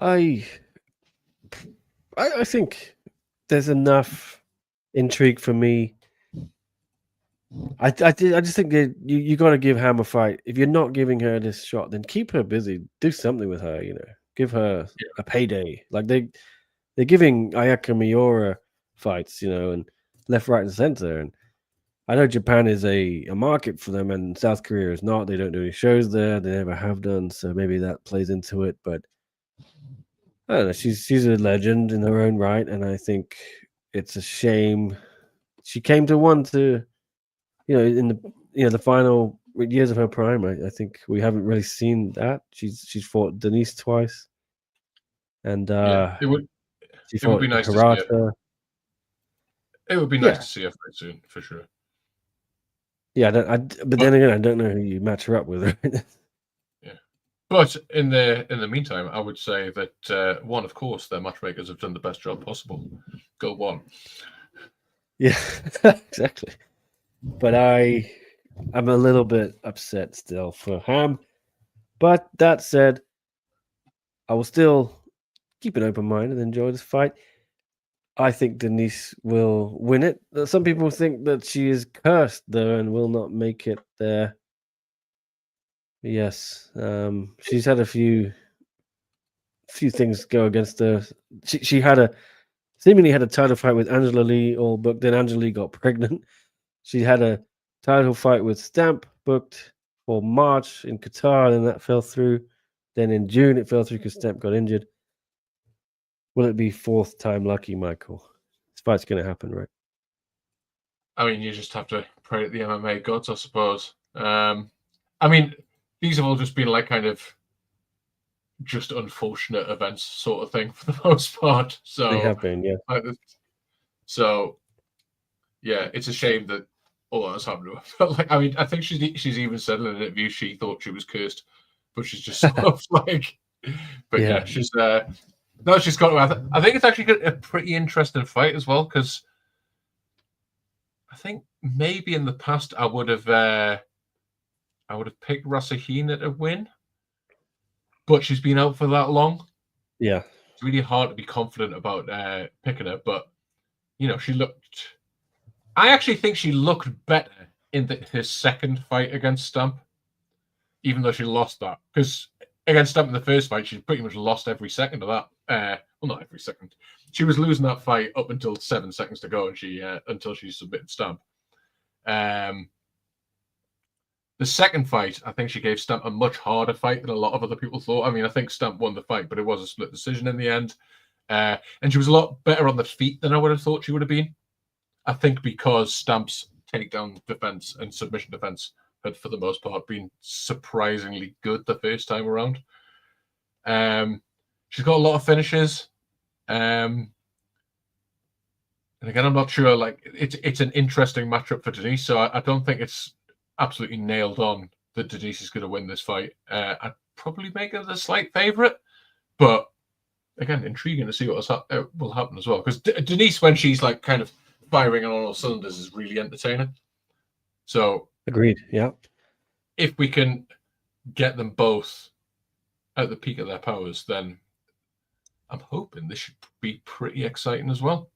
I think there's enough intrigue for me. I just think that you got to give Ham a fight. If you're not giving her this shot, then keep her busy. Do something with her, Give her a payday. Like they're giving Ayaka Miura fights, and left, right, and center. And I know Japan is a market for them, and South Korea is not. They don't do any shows there. They never have done, so maybe that plays into it. But I don't know. She's a legend in her own right, and I think it's a shame she came to one to, in the final years of her prime. I think we haven't really seen that. She's fought Denise twice, and it would she it would be fought nice to see her. Hirata. It would be nice to see her fight soon, for sure. Yeah, but then again, I don't know who you match her up with. Right? Yeah, but in the meantime, I would say that one, of course, their matchmakers have done the best job possible. Go one. Yeah, exactly. But I'm a little bit upset still for Ham. But that said, I will still keep an open mind and enjoy this fight. I think Denise will win it. Some people think that she is cursed though and will not make it there. Yes, she's had a few things go against her. She seemingly had a title fight with Angela Lee all booked. Then Angela Lee got pregnant. She had a title fight with Stamp booked for March in Qatar, and that fell through. Then in June it fell through because Stamp got injured. Will it be fourth time lucky, Michael? This fight's going to happen, right? I mean, you just have to pray to the MMA gods, I suppose. I mean, these have all just been like kind of just unfortunate events, sort of thing, for the most part. So They have been, yeah. So yeah, it's a shame that all that has happened to her. But like, I mean, I think she's even said in an interview she thought she was cursed, but she's just sort of like. But yeah, she's no, she's got. I think it's actually a pretty interesting fight as well, because I think maybe in the past I would have picked Rasahina to win, but she's been out for that long. Yeah, it's really hard to be confident about picking her. But she looked. I actually think she looked better in her second fight against Stamp, even though she lost that. Because against Stamp in the first fight, she pretty much lost every second of that. Well, not every second. She was losing that fight up until 7 seconds to go, and until she submitted Stamp. The second fight, I think she gave Stamp a much harder fight than a lot of other people thought. I mean, I think Stamp won the fight, but it was a split decision in the end. And she was a lot better on the feet than I would have thought she would have been. I think because Stamp's takedown defense and submission defense had, for the most part, been surprisingly good the first time around. She's got a lot of finishes. And again, I'm not sure. Like, it's an interesting matchup for Denise, so I don't think it's absolutely nailed on that Denise is going to win this fight. I'd probably make her the slight favorite, but again, intriguing to see what will happen as well. Because Denise, when she's like kind of firing on all cylinders, is really entertaining. So agreed. Yeah, if we can get them both at the peak of their powers, then I'm hoping this should be pretty exciting as well.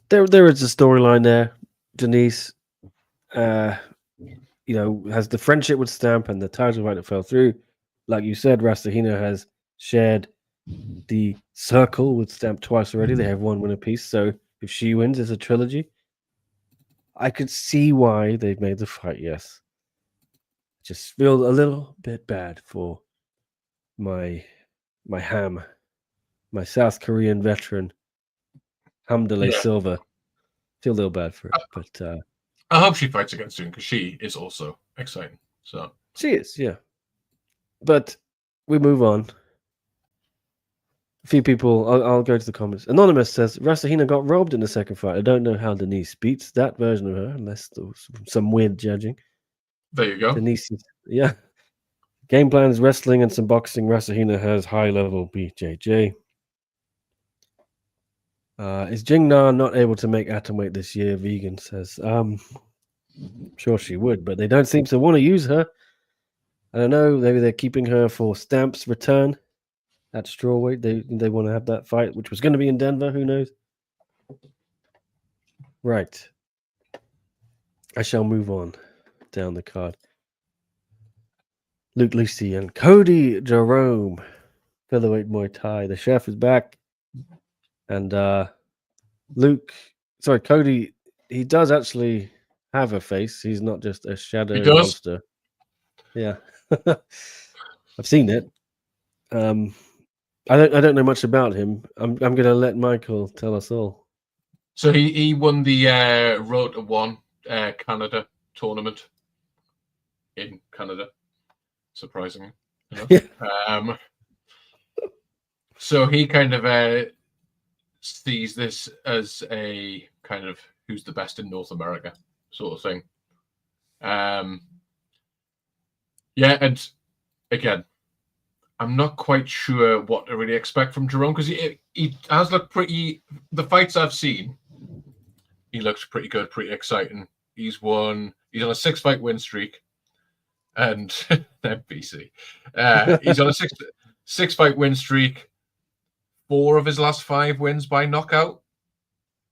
There is a storyline there. Denise, has the friendship with Stamp and the title fight that fell through. Like you said, Rasahina has shared the circle with Stamp twice already. They have one win apiece. So if she wins, it's a trilogy. I could see why they've made the fight, yes. Just feel a little bit bad for my Ham, my South Korean veteran, Hamdale Silva. Feel a little bad for it, but I hope she fights again soon, because she is also exciting. So she is, yeah. But we move on. A few people, I'll go to the comments. Anonymous says Rasahina got robbed in the second fight. I don't know how Denise beats that version of her, unless there was some weird judging. There you go. Denise, yeah. Game plan is wrestling and some boxing. Rasahina has high level BJJ. Is Jingna not able to make atomweight this year? Vegan says, sure she would, but they don't seem to want to use her. I don't know. Maybe they're keeping her for Stamp's return at strawweight. They want to have that fight, which was going to be in Denver. Who knows? Right. I shall move on down the card. Luke Lucy and Cody Jerome, featherweight Muay Thai. The chef is back, and Cody he does actually have a face. He's not just a shadow He does. monster. Yeah, I've seen it. I don't know much about him. I'm gonna let Michael tell us all. So he won the Road to One Canada tournament in Canada, surprisingly enough. Yeah. So he kind of sees this as a kind of who's the best in North America sort of thing. Yeah, and again, I'm not quite sure what to really expect from Jerome because he has looked pretty. The fights I've seen, he looks pretty good, pretty exciting. He's on a 6-fight win streak, and then BC. He's on a six-fight win streak. 4 of his last 5 wins by knockout.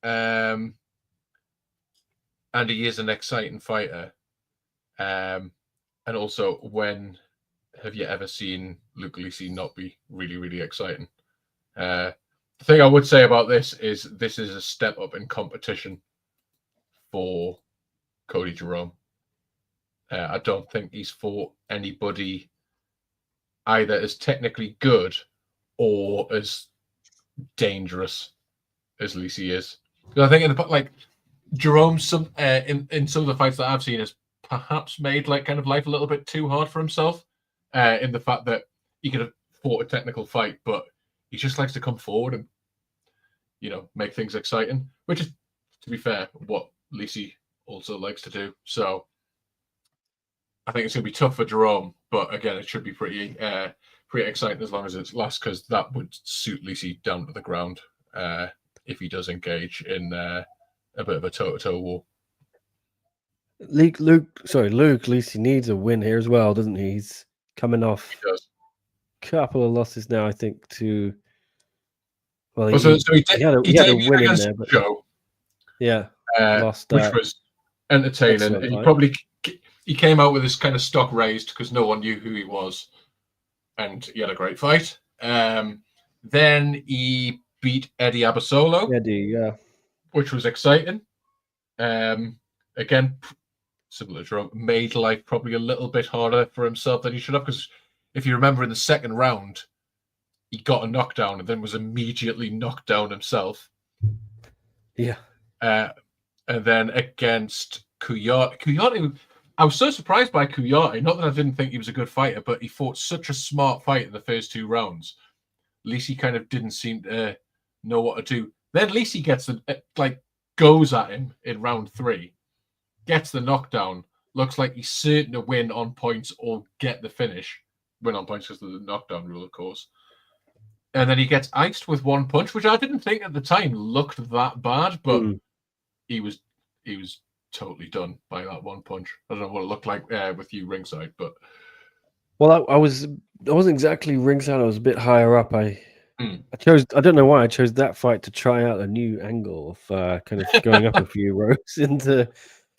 And he is an exciting fighter. And also, when have you ever seen Luke Lisi not be really, really exciting? The thing I would say about this is a step up in competition for Cody Jerome. I don't think he's fought anybody either as technically good or as dangerous as Lisi is. Because I think Jerome, in some of the fights that I've seen, has perhaps made kind of life a little bit too hard for himself. In the fact that he could have fought a technical fight, but he just likes to come forward and make things exciting, which is, to be fair, what Lisi also likes to do. So I think it's going to be tough for Jerome, but again, it should be pretty exciting as long as it lasts, because that would suit Lisi down to the ground if he does engage in a bit of a toe-to-toe war. Luke Lisi needs a win here as well, doesn't he? He's coming off a couple of losses now, I think, to... Well, he had a win in there, but Joe. Yeah, lost, which was entertaining. He came out with his kind of stock raised because no one knew who he was, and he had a great fight. Then he beat Eddie Abasolo. Which was exciting. Again, similar to Jerome, made life probably a little bit harder for himself than he should have, because if you remember in the second round, he got a knockdown and then was immediately knocked down himself. Yeah. And then against Kuyate, I was so surprised by Kuyate. Not that I didn't think he was a good fighter, but he fought such a smart fight in the first 2 rounds. Lisi kind of didn't seem to know what to do. Then Lisi gets goes at him in round 3, gets the knockdown. Looks like he's certain to win on points or get the finish. Win on points because of the knockdown rule, of course. And then he gets iced with 1 punch, which I didn't think at the time looked that bad, but he was totally done by that 1 punch. I don't know what it looked like with you ringside, but I wasn't exactly ringside. I was a bit higher up. I don't know why I chose that fight to try out a new angle of kind of going up a few rows into,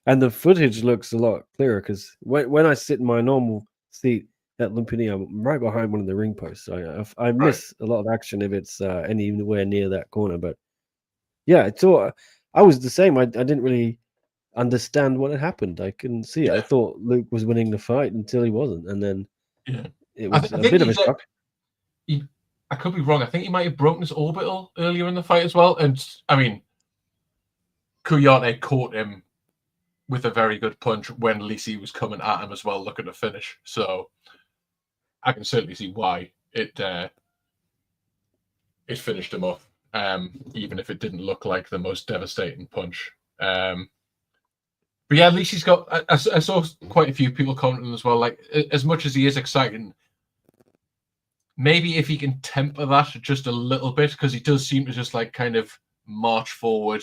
and the footage looks a lot clearer because when I sit in my normal seat at Lumpini, I'm right behind one of the ring posts. So I miss a lot of action if it's anywhere near that corner. But yeah, I was the same. I didn't really understand what had happened. I couldn't see it. I thought Luke was winning the fight until he wasn't, and then it was a bit of a shock. I could be wrong. I think he might have broken his orbital earlier in the fight as well. And I mean, Kuyate caught him with a very good punch when Lisi was coming at him as well, looking to finish. So I can certainly see why it finished him off, even if it didn't look like the most devastating punch. But yeah, Lisi's got... I saw quite a few people commenting as well, like, as much as he is exciting, maybe if he can temper that just a little bit, because he does seem to just kind of march forward,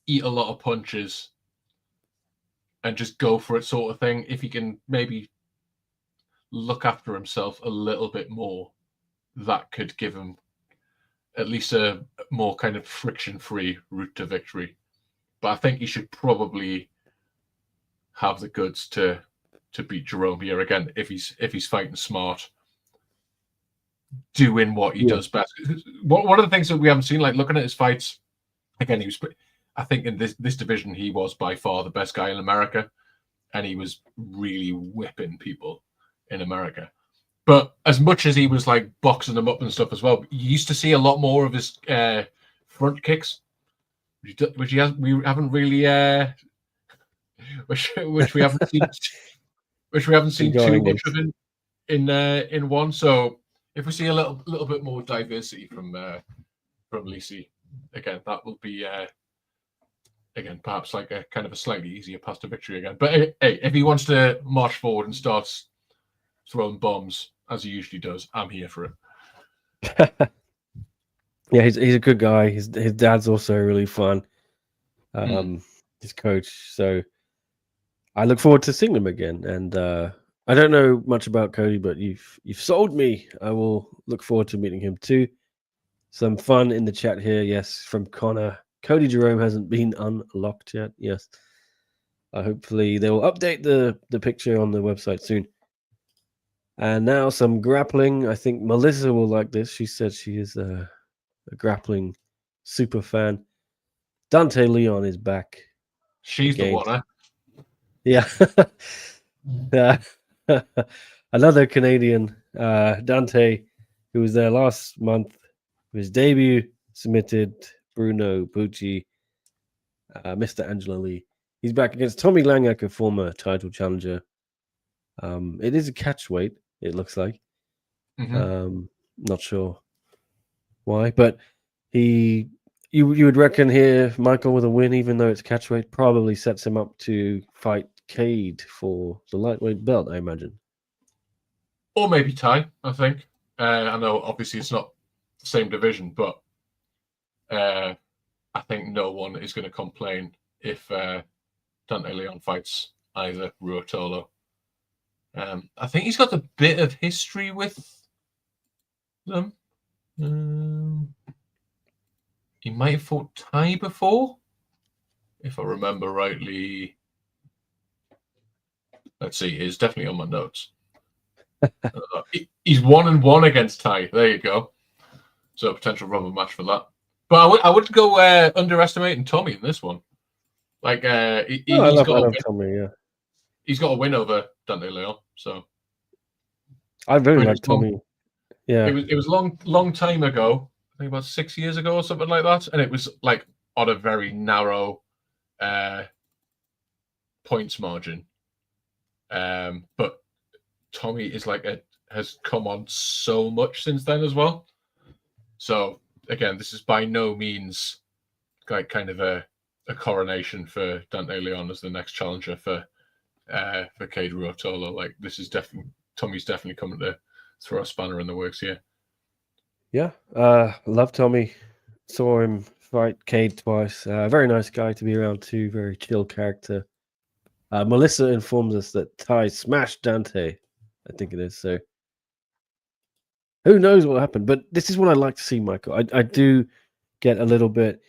eat a lot of punches, and just go for it sort of thing. If he can maybe look after himself a little bit more, that could give him at least a more kind of friction-free route to victory. But I think he should probably have the goods to beat Jerome here again if he's fighting smart, doing what he does best. One of the things that we haven't seen, like looking at his fights, again, I think in this division, he was by far the best guy in America, and he was really whipping people in America. But as much as he was like boxing them up and stuff as well, you used to see a lot more of his front kicks, which we haven't really, which we haven't seen, too much of in one. So if we see a little bit more diversity from Lisi, again, that will be again perhaps like a kind of a slightly easier path to victory again. But hey, if he wants to march forward and starts throwing bombs as he usually does, I'm here for it. Yeah, he's a good guy. His dad's also really fun. His coach. So I look forward to seeing him again. And I don't know much about Cody, but you've sold me. I will look forward to meeting him too. Some fun in the chat here. Yes, from Connor. Cody Jerome hasn't been unlocked yet. Yes. Hopefully they will update the picture on the website soon. And now some grappling. I think Melissa will like this. She said she is a grappling super fan. Dante Leon is back. She's again. The one, huh? Yeah. Another Canadian, Dante, who was there last month. His debut submitted Bruno Bucci, Mr. Angela Lee. He's back against Tommy Langacker, former title challenger. It is a catch weight, it looks like. Not sure why, but you would reckon here Michael with a win, even though it's catch weight, probably sets him up to fight Cade for the lightweight belt, I imagine. Or maybe Ty, I think. I know obviously it's not the same division, but I think no one is going to complain if Dante Leon fights either Ruotolo. I think he's got a bit of history with them. He might have fought Ty before, if I remember rightly. Let's see, it's definitely on my notes. He's 1-1 against Ty. There you go. So a potential rubber match for that. But I wouldn't go underestimating Tommy in this one. Like he's got Tommy, yeah. He's got a win over Dante Leon. So I really like Tommy. Yeah, it was long time ago. I think about 6 years ago or something like that, and it was like on a very narrow points margin. But Tommy is has come on so much since then as well. So again, this is by no means like kind of a coronation for Dante Leon as the next challenger for Cade Ruotolo. Like this is Tommy's definitely coming to throw a spanner in the works here. Yeah, love Tommy. Saw him fight Cade twice. Very nice guy to be around too. Very chill character. Melissa informs us that Ty smashed Dante. I think it is. So who knows what happened? But this is what I like to see, Michael. I do get a little bit.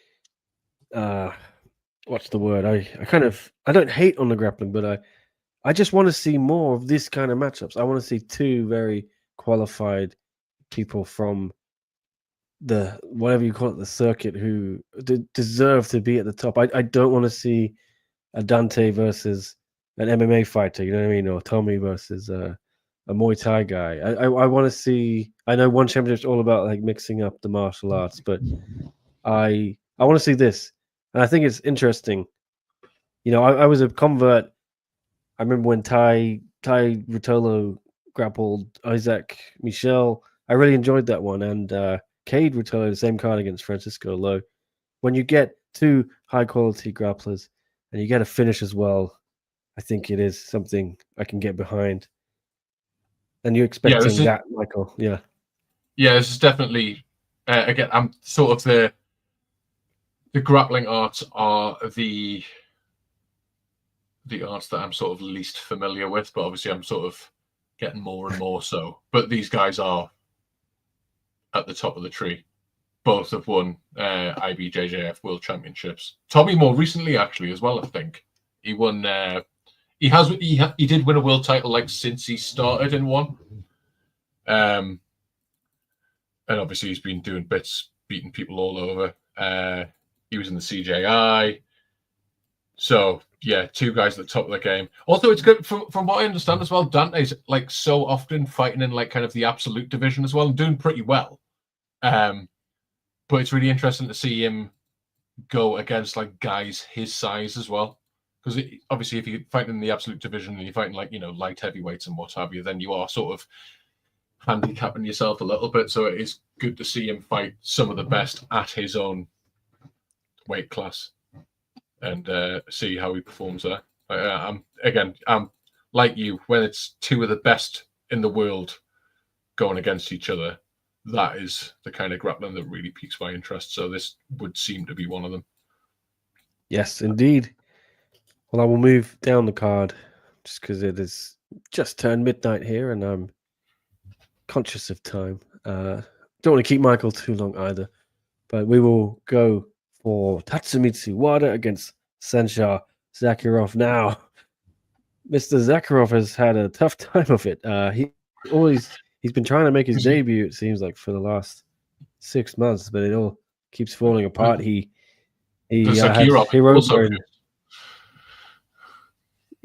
What's the word? I don't hate on the grappling, but I just want to see more of this kind of matchups. I want to see two very qualified people from the whatever you call it, the circuit, who deserve to be at the top. I don't want to see a Dante versus an MMA fighter, you know what I mean, or Tommy versus a Muay Thai guy. I want to see. I know one championship's all about like mixing up the martial arts, but I want to see this, and I think it's interesting. You know, I was a convert. I remember when Ty Ruotolo grappled Isaac Michel. I really enjoyed that one, and Cade Ruotolo, the same card against Francisco Lowe. When you get two high quality grapplers and you get a finish as well, I think it is something I can get behind. And you're expecting that, Michael? Yeah. Yeah, this is definitely again. I'm sort of the grappling arts are the arts that I'm sort of least familiar with, but obviously I'm sort of getting more and more so. But these guys are at the top of the tree. Both have won IBJJF World Championships. Tommy more recently, actually, as well. I think he won. He did win a world title like since he started in one. And obviously he's been doing bits, beating people all over. He was in the CJI. So yeah, two guys at the top of the game. Also, it's good from what I understand as well. Dante's like so often fighting in like kind of the absolute division as well and doing pretty well. But it's really interesting to see him go against like guys his size as well. Because obviously, if you fight in the absolute division and you're fighting like light heavyweights and what have you, then you are sort of handicapping yourself a little bit. So it is good to see him fight some of the best at his own weight class and see how he performs there. I'm like you, when it's two of the best in the world going against each other, that is the kind of grappling that really piques my interest. So this would seem to be one of them. Yes, indeed. Well, I will move down the card just because it is just turned midnight here and I'm conscious of time. Don't want to keep Michael too long either, but we will go for Tatsumitsu Wada against Sensha Zakharov. Now, Mr. Zakharov has had a tough time of it. He's been trying to make his debut, it seems like, for the last 6 months, but it all keeps falling apart. He had Hiroba.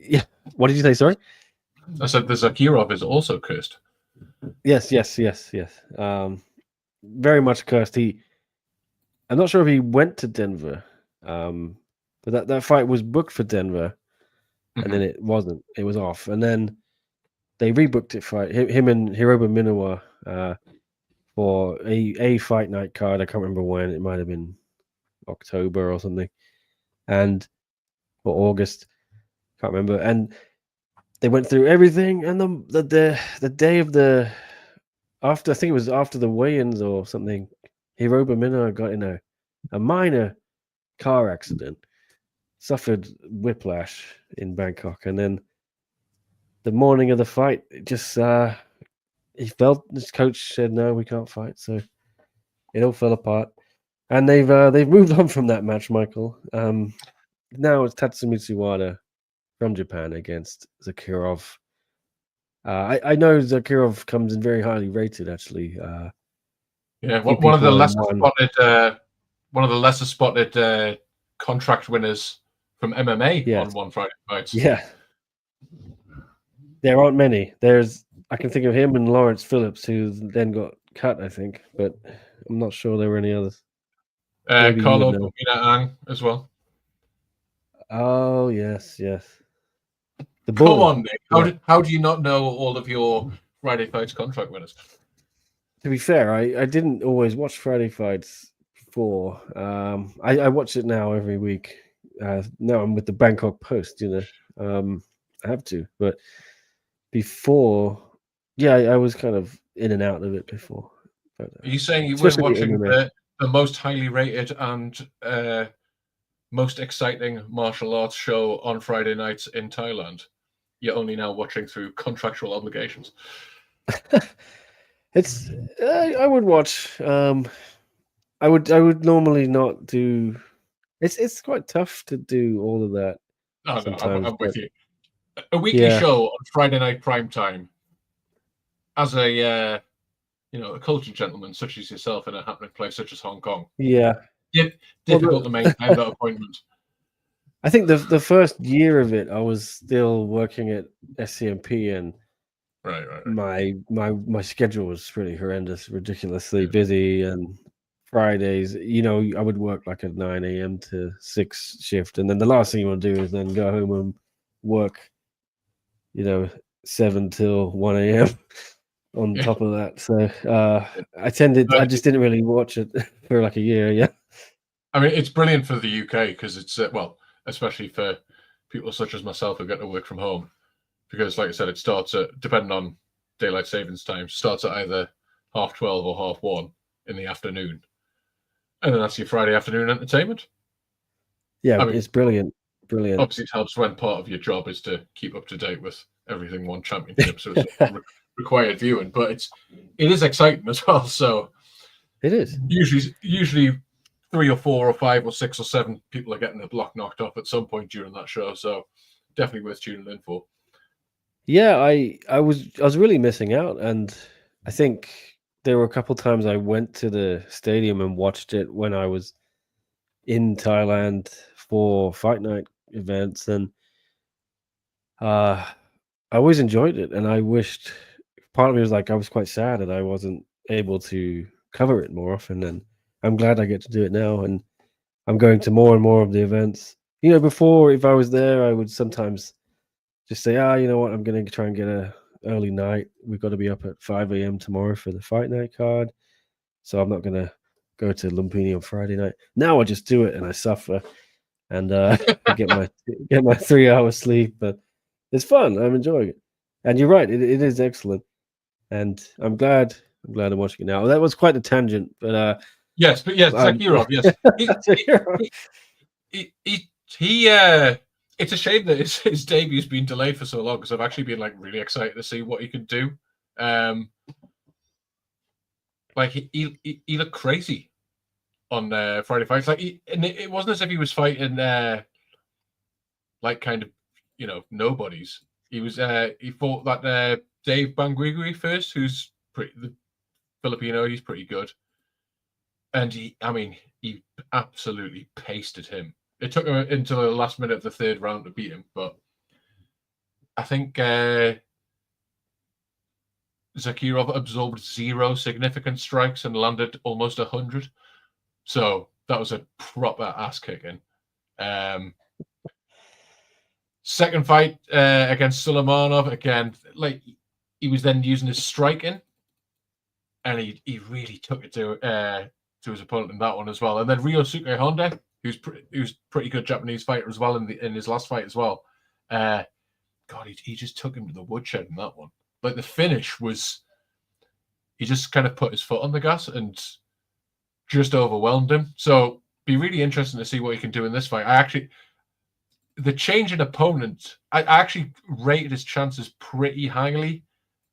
Yeah. What did you say? Sorry? I said the Zakharov is also cursed. Yes. Very much cursed. I'm not sure if he went to Denver, but that fight was booked for Denver, and then it wasn't. It was off, and then they rebooked it for him and Hiroba Minowa for a fight night card. I can't remember when. It might have been October or something, or August. Can't remember. And they went through everything, and the day of the I think it was after the weigh-ins or something, Hiroba Minowa got in a minor car accident, suffered whiplash in Bangkok, and then the morning of the fight, it just he felt his coach said no, we can't fight, so it all fell apart, and they've moved on from that match, Michael. Now it's Tatsumitsu Wada from Japan against Zakharov. I know Zakharov comes in very highly rated, actually. One of the lesser spotted contract winners from MMA on One Friday Fights. Yeah, there aren't many. I can think of him and Lawrence Phillips, who then got cut, I think, but I'm not sure there were any others. Carlo Bobina as well. Oh yes. The Come on, Nick. How do you not know all of your Friday Fights contract winners? To be fair, I didn't always watch Friday Fights before. I watch it now every week. Now I'm with the Bangkok Post, I have to. But before, I was kind of in and out of it before. But, are you saying you weren't watching the most highly rated and most exciting martial arts show on Friday nights in Thailand? You're only now watching through contractual obligations. I would watch. I would normally not do. It's quite tough to do all of that. No, I'm with you. A weekly show on Friday night prime time, as a a cultured gentleman such as yourself in a happening place such as Hong Kong. Yeah, difficult to maintain that appointment. I think the first year of it, I was still working at SCMP, and right. My schedule was pretty horrendous, ridiculously busy, and Fridays, I would work like a 9 a.m. to 6 shift, and then the last thing you want to do is then go home and work, 7 till 1 a.m. on top of that. So I just didn't really watch it for like a year. Yeah, I mean, it's brilliant for the UK because it's especially for people such as myself who get to work from home, because like I said, it starts at, depending on daylight savings time, starts at either 12:30 or 1:30 in the afternoon, and then that's your Friday afternoon entertainment. Yeah, it's brilliant. Obviously, it helps when part of your job is to keep up to date with everything One Championship, so it's required viewing, but it is exciting as well. So it is usually 3 or 4 or 5 or 6 or 7 people are getting their block knocked off at some point during that show. So definitely worth tuning in for. Yeah, I was really missing out, and I think there were a couple times I went to the stadium and watched it when I was in Thailand for fight night events, and I always enjoyed it. And I wished, part of me was like, I was quite sad that I wasn't able to cover it more often, and I'm glad I get to do it now. And I'm going to more and more of the events. Before, if I was there, I would sometimes just say, you know what, I'm going to try and get a early night. We've got to be up at 5 a.m. tomorrow for the fight night card. So I'm not going to go to Lumpini on Friday night. Now I just do it and I suffer and get my 3 hours sleep. But it's fun. I'm enjoying it. And you're right. It is excellent. And I'm glad I'm watching it now. That was quite a tangent, but yes, Zakirov, yes. It's a shame that his debute's been delayed for so long, because I've actually been like really excited to see what he can do. Like he looked crazy on Friday fights. Like it wasn't as if he was fighting like kind of nobodies. He was he fought that Dave Banguigui first, who's the Filipino. He's pretty good, and he absolutely pasted him. It took him until the last minute of the third round to beat him, but I think Zakirov absorbed 0 significant strikes and landed almost 100. So that was a proper ass kicking. Second fight against Sulaimanov, again, like he was then using his striking, and he really took it to his opponent in that one as well. And then Ryosuke Honda, who's pretty good Japanese fighter as well in his last fight as well. God, he just took him to the woodshed in that one. Like the finish was, he just kind of put his foot on the gas and just overwhelmed him. So be really interesting to see what he can do in this fight. The change in opponent, I actually rated his chances pretty highly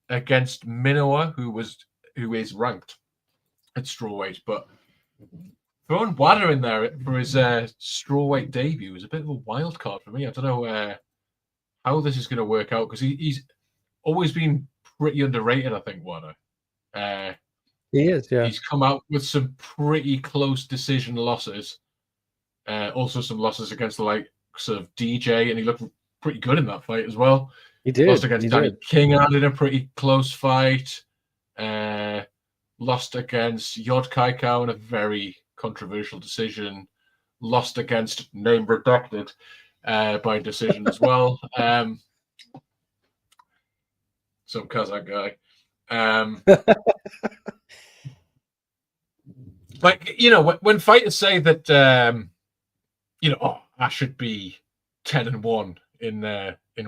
against Minowa, who is ranked at strawweight, but throwing Wada in there for his strawweight debut was a bit of a wild card for me. I don't know how this is going to work out, because he's always been pretty underrated, I think, Wada. He is, yeah. He's come out with some pretty close decision losses. Also some losses against the likes of DJ, and he looked pretty good in that fight as well. He did. Lost against Danny King in a pretty close fight. Lost against Yod Kaikau in a very controversial decision. Lost against Name Redacted by decision as well. Some Kazakh guy. Like, when fighters say that, I should be 10-1 in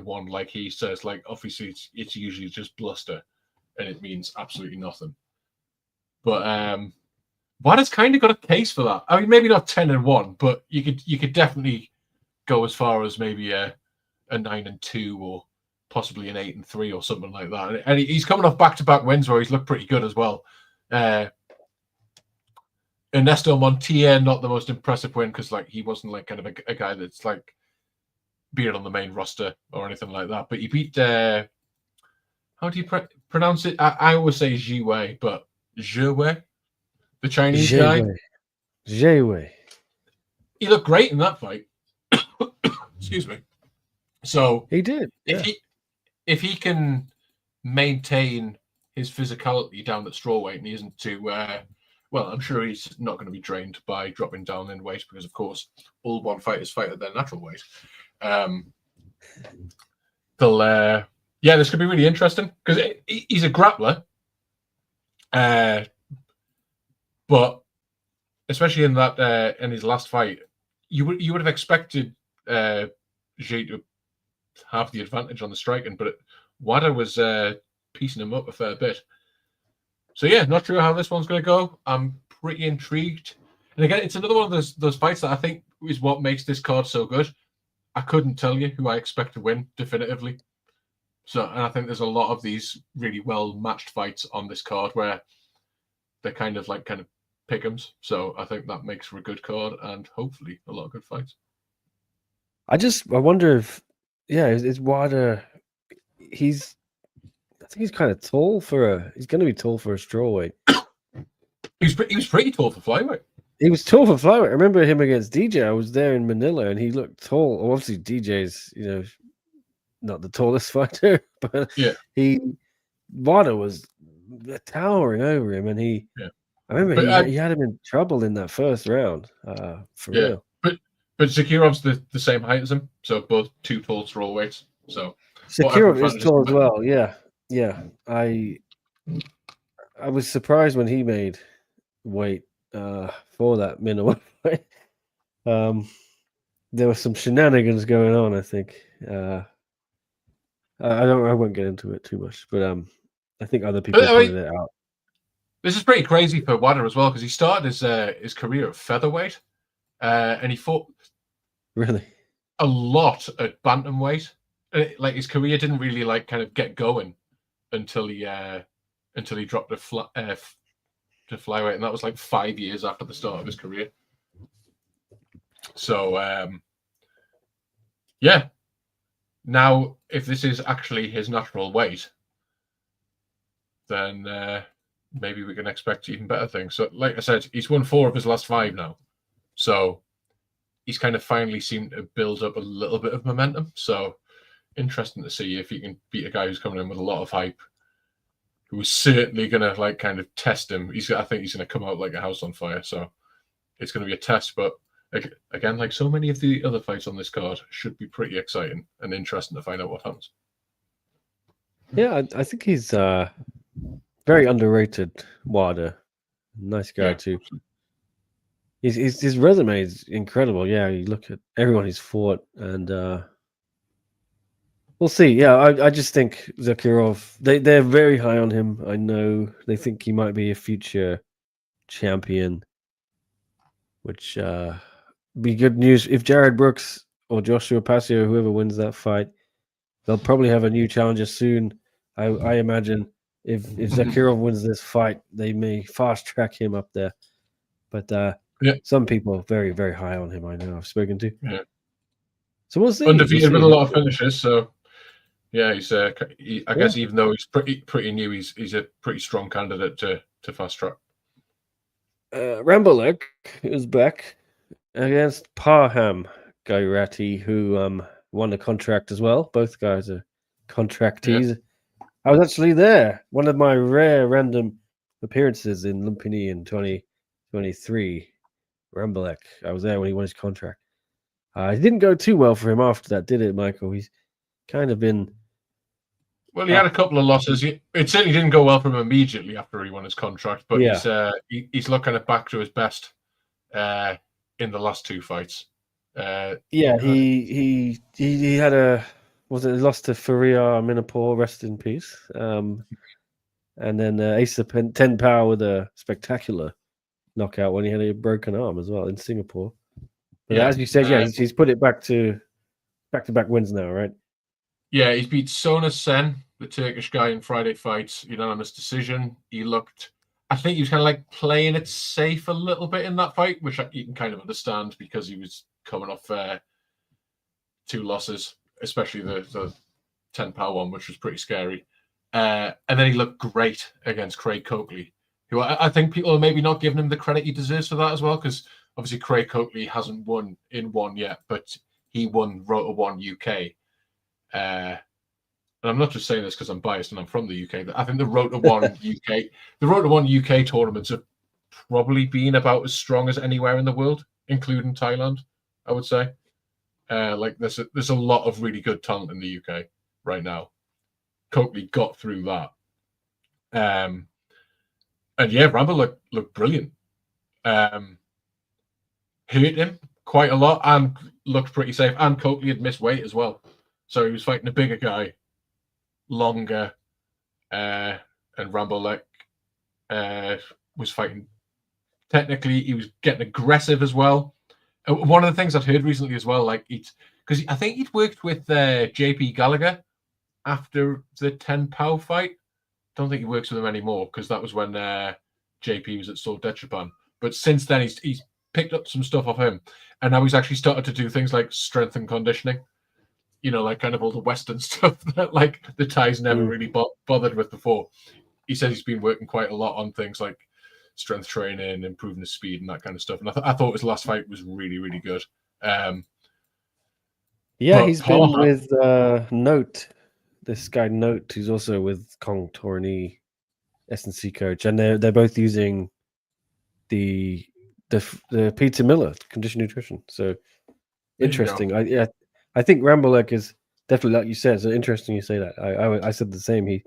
one, like he says, like obviously it's usually just bluster, and it means absolutely nothing. But Wada's kind of got a case for that. I mean, maybe not 10-1, but you could definitely go as far as maybe a 9-2 or possibly an 8-3 or something like that. And he's coming off back-to-back wins where he's looked pretty good as well. Ernesto Montiel, not the most impressive win, because like he wasn't like kind of a guy that's like being on the main roster or anything like that. But he beat how do you pronounce it? I always say Jiwei, but Jiwei, the Chinese guy. Jiwei. He looked great in that fight. Excuse me. So he did. If he can maintain his physicality down at strawweight, and he isn't too well, I'm sure he's not going to be drained by dropping down in weight, because of course all one fighters fight at their natural weight. This could be really interesting, because he's a grappler, but especially in that in his last fight, you would have expected Jay to have the advantage on the striking, but Wada was piecing him up a fair bit. So yeah, not sure how this one's going to go. I'm pretty intrigued. And again, it's another one of those fights that I think is what makes this card so good. I couldn't tell you who I expect to win definitively. And I think there's a lot of these really well matched fights on this card where they're kind of pick'ems. So I think that makes for a good card and hopefully a lot of good fights. I wonder if, is Wada, I think he's kind of tall he's going to be tall for a strawweight. He was pretty tall for flyweight. He was tall for flyweight. I remember him against DJ. I was there in Manila, and he looked tall. Well, obviously, DJ's not the tallest fighter, but Yeah. Wada was towering over him, and I remember he had him in trouble in that first round. For real. But Zakirov's the same height as him, so both two tall strawweights. So Zakirov is tall as well. Yeah. I was surprised when he made weight for that middleweight fight. There were some shenanigans going on, I think. I won't get into it too much, but I think other people pointed it out. This is pretty crazy for Wada as well, because he started his career at featherweight, and he fought really a lot at bantamweight. Like his career didn't really like kind of get going until he dropped to flyweight, and that was like 5 years after the start of his career. So now if this is actually his natural weight, then maybe we can expect even better things. So, like I said, he's won 4 of his last 5 now. So he's kind of finally seemed to build up a little bit of momentum. So interesting to see if he can beat a guy who's coming in with a lot of hype, who is certainly going to like kind of test him. I think he's going to come out like a house on fire. So it's going to be a test. But again, like so many of the other fights on this card, should be pretty exciting and interesting to find out what happens. Yeah, I think he's very underrated. Wada, nice guy too. His resume is incredible. Yeah, you look at everyone he's fought, and we'll see. Yeah, I just think Zakirov. They're very high on him. I know they think he might be a future champion, which be good news if Jared Brooks or Joshua Pasio, whoever wins that fight, they'll probably have a new challenger soon. I imagine if Zakirov wins this fight, they may fast track him up there. But some people are very, very high on him. I know I've spoken to. Yeah. So we'll see. Undefeated with a lot of finishes. So yeah, he's. I guess even though he's pretty new, he's a pretty strong candidate to fast track. Rambolek is back against Parham Gairati, who won the contract as well. Both guys are contractees. Yeah. I was actually there. One of my rare random appearances in Lumpini in 2023. Rambolek. I was there when he won his contract. It didn't go too well for him after that, did it, Michael? He's kind of been... Well, he had a couple of losses. It certainly didn't go well for him immediately after he won his contract, but he's looking back to his best in the last 2 fights. He had a... Was it lost to Faria Minapur, rest in peace. And then Asa 10 Power with a spectacular knockout when he had a broken arm as well in Singapore. But as you said, he's put it back to back wins now, right? Yeah, he's beat Sona Sen, the Turkish guy, in Friday fights, unanimous decision. I think he was kind of like playing it safe a little bit in that fight, which you can kind of understand because he was coming off 2 losses, especially the 10 power one, which was pretty scary. And then he looked great against Craig Coakley, who I think people are maybe not giving him the credit he deserves for that as well, because obviously Craig Coakley hasn't won in one yet, but he won Rota 1 UK. And I'm not just saying this because I'm biased and I'm from the UK. I think the Rota 1 UK tournaments have probably been about as strong as anywhere in the world, including Thailand, I would say. There's a lot of really good talent in the UK right now. Coakley got through that. And Rambo looked brilliant. Hurt him quite a lot and looked pretty safe. And Coakley had missed weight as well. So he was fighting a bigger guy, longer, and Rambolek was fighting. Technically, he was getting aggressive as well. One of the things I've heard recently as well, because I think he'd worked with JP Gallagher after the 10 Pow fight. Don't think he works with him anymore because that was when JP was at Sword Japan. But since then, he's picked up some stuff off him, and now he's actually started to do things like strength and conditioning. Like kind of all the Western stuff that like the Thais never really bothered with before. He said he's been working quite a lot on things like strength training, improving his speed, and that kind of stuff. And I thought his last fight was really, really good. Yeah, he's been Parham, with Note. This guy Note, who's also with Kong Torney, S&C coach, and they're both using the Peter Miller condition nutrition. So interesting. I think Rambolek is definitely, like you said. It's interesting you say that. I said the same. He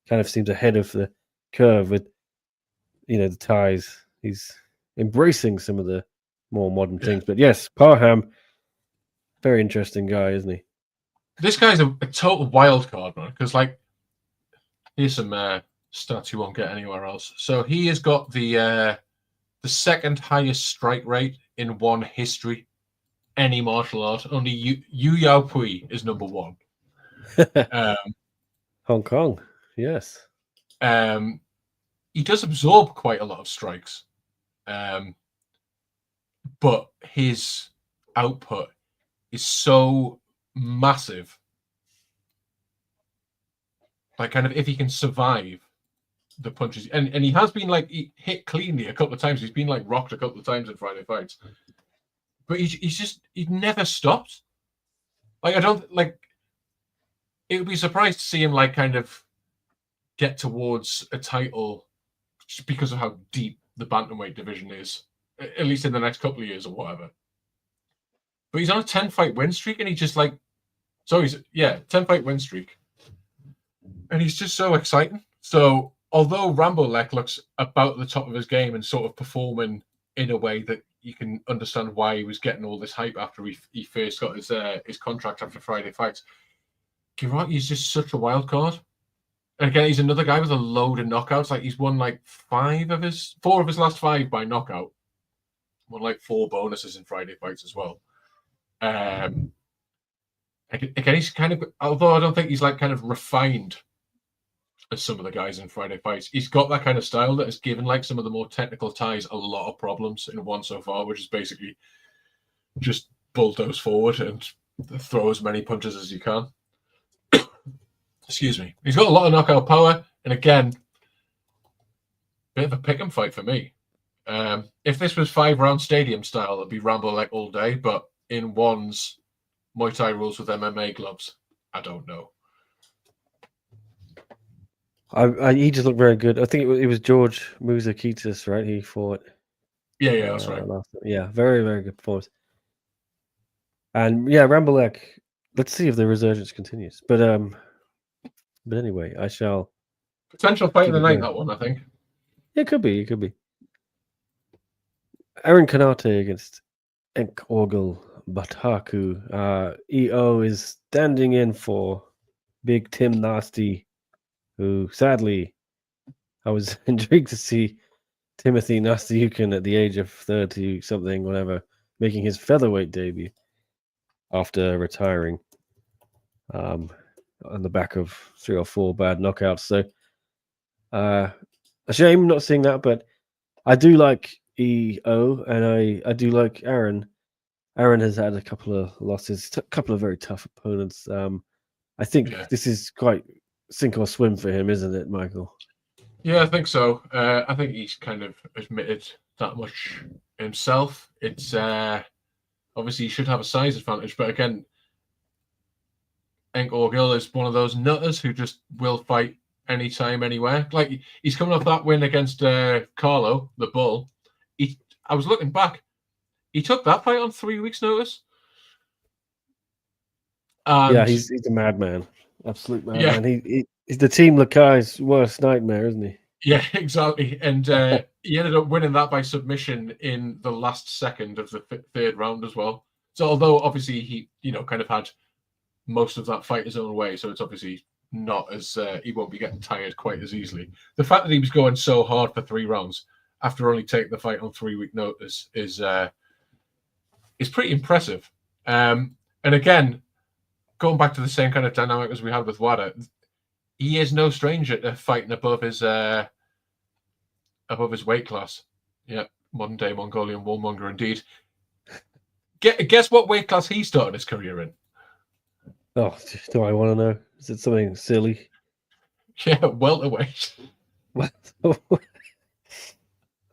kind of seems ahead of the curve with the ties. He's embracing some of the more modern things. But yes, Parham, very interesting guy, isn't he? This guy's a total wild card, man. Because here's some stats you won't get anywhere else. So he has got the second highest strike rate in one history, any martial art. Only Yu Yao Pui is number one. Hong Kong, yes. He does absorb quite a lot of strikes, but his output is so massive. Like, kind of, if he can survive the punches, and he has been he hit cleanly a couple of times. He's been rocked a couple of times in Friday fights, but he never stops. I don't it would be surprised to see him kind of get towards a title just because of how deep the bantamweight division is, at least in the next couple of years or whatever. But he's on a 10-fight win streak, and 10-fight win streak, and he's just so exciting. So although Rambolek looks about the top of his game and sort of performing in a way that you can understand why he was getting all this hype after he first got his contract after Friday fights, Girardi is just such a wild card. And again, he's another guy with a load of knockouts. He's won 4 of his last 5 by knockout. Won 4 bonuses in Friday fights as well. Again, he's kind of, although I don't think he's kind of refined as some of the guys in Friday fights, he's got that kind of style that has given some of the more technical ties a lot of problems in one so far, which is basically just bulldoze forward and throw as many punches as you can. Excuse me. He's got a lot of knockout power, and again, bit of a pick 'em fight for me. If this was 5-round stadium style, it'd be Rambo all day, but in ones, Muay Thai rules with MMA gloves, I don't know. He just looked very good. I think it was George Musakitis, right? He fought. Yeah, that's right. Yeah, very, very good performance. And yeah, Rambolek. Let's see if the resurgence continues. But anyway, I shall. Potential fight of the night, that one, I think. Yeah, it could be. It could be. Aaron Kanate against Enkorgel Bataku. EO is standing in for Big Tim Nasty, who sadly I was intrigued to see Timothy Nastyukin at the age of 30 something, whatever, making his featherweight debut after retiring on the back of 3 or 4 bad knockouts. So a shame not seeing that, but I do like EO and I do like Aaron. Aaron has had a couple of losses, a couple of very tough opponents. I think this is quite sink or swim for him, isn't it, Michael? Yeah, I think so. I think he's kind of admitted that much himself. It's obviously he should have a size advantage, but again, Enkorgel is one of those nutters who just will fight anytime, anywhere. He's coming off that win against Carlo, the Bull. I was looking back. He took that fight on 3 weeks' notice. And yeah, he's a madman. Absolute madman. Yeah. He's the Team Lakai's worst nightmare, isn't he? Yeah, exactly. And he ended up winning that by submission in the last second of the 3rd round as well. So although obviously he, kind of had most of that fight his own way, so it's obviously not as he won't be getting tired quite as easily. The fact that he was going so hard for 3 rounds after only taking the fight on 3-week notice is pretty impressive. And again, going back to the same kind of dynamic as we had with Wada, he is no stranger to fighting above his weight class. Yeah, modern day Mongolian warmonger indeed. Guess what weight class he started his career in? Oh, do I want to know? Is it something silly? Yeah, welterweight.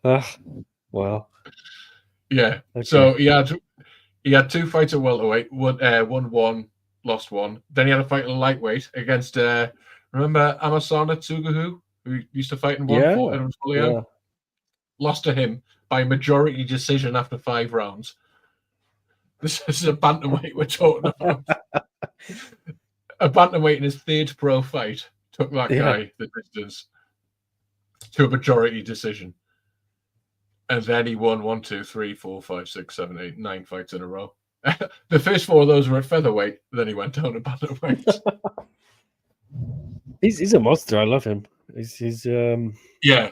Wow. Yeah. Okay. So he had 2 fights at welterweight, won one, lost one. Then he had a fight at lightweight against remember Amasana Tsuguhu, who used to fight in one Yeah. for Edward Folio? Yeah. Lost to him by majority decision after 5 rounds. This is a bantamweight we're talking about. A bantamweight in his 3rd pro fight took that guy the distance to a majority decision. And then he won 1, 2, 3, 4, 5, 6, 7, 8, 9 fights in a row. The first 4 of those were at featherweight. Then he went down to bantamweight. He's a monster. I love him. He's Yeah.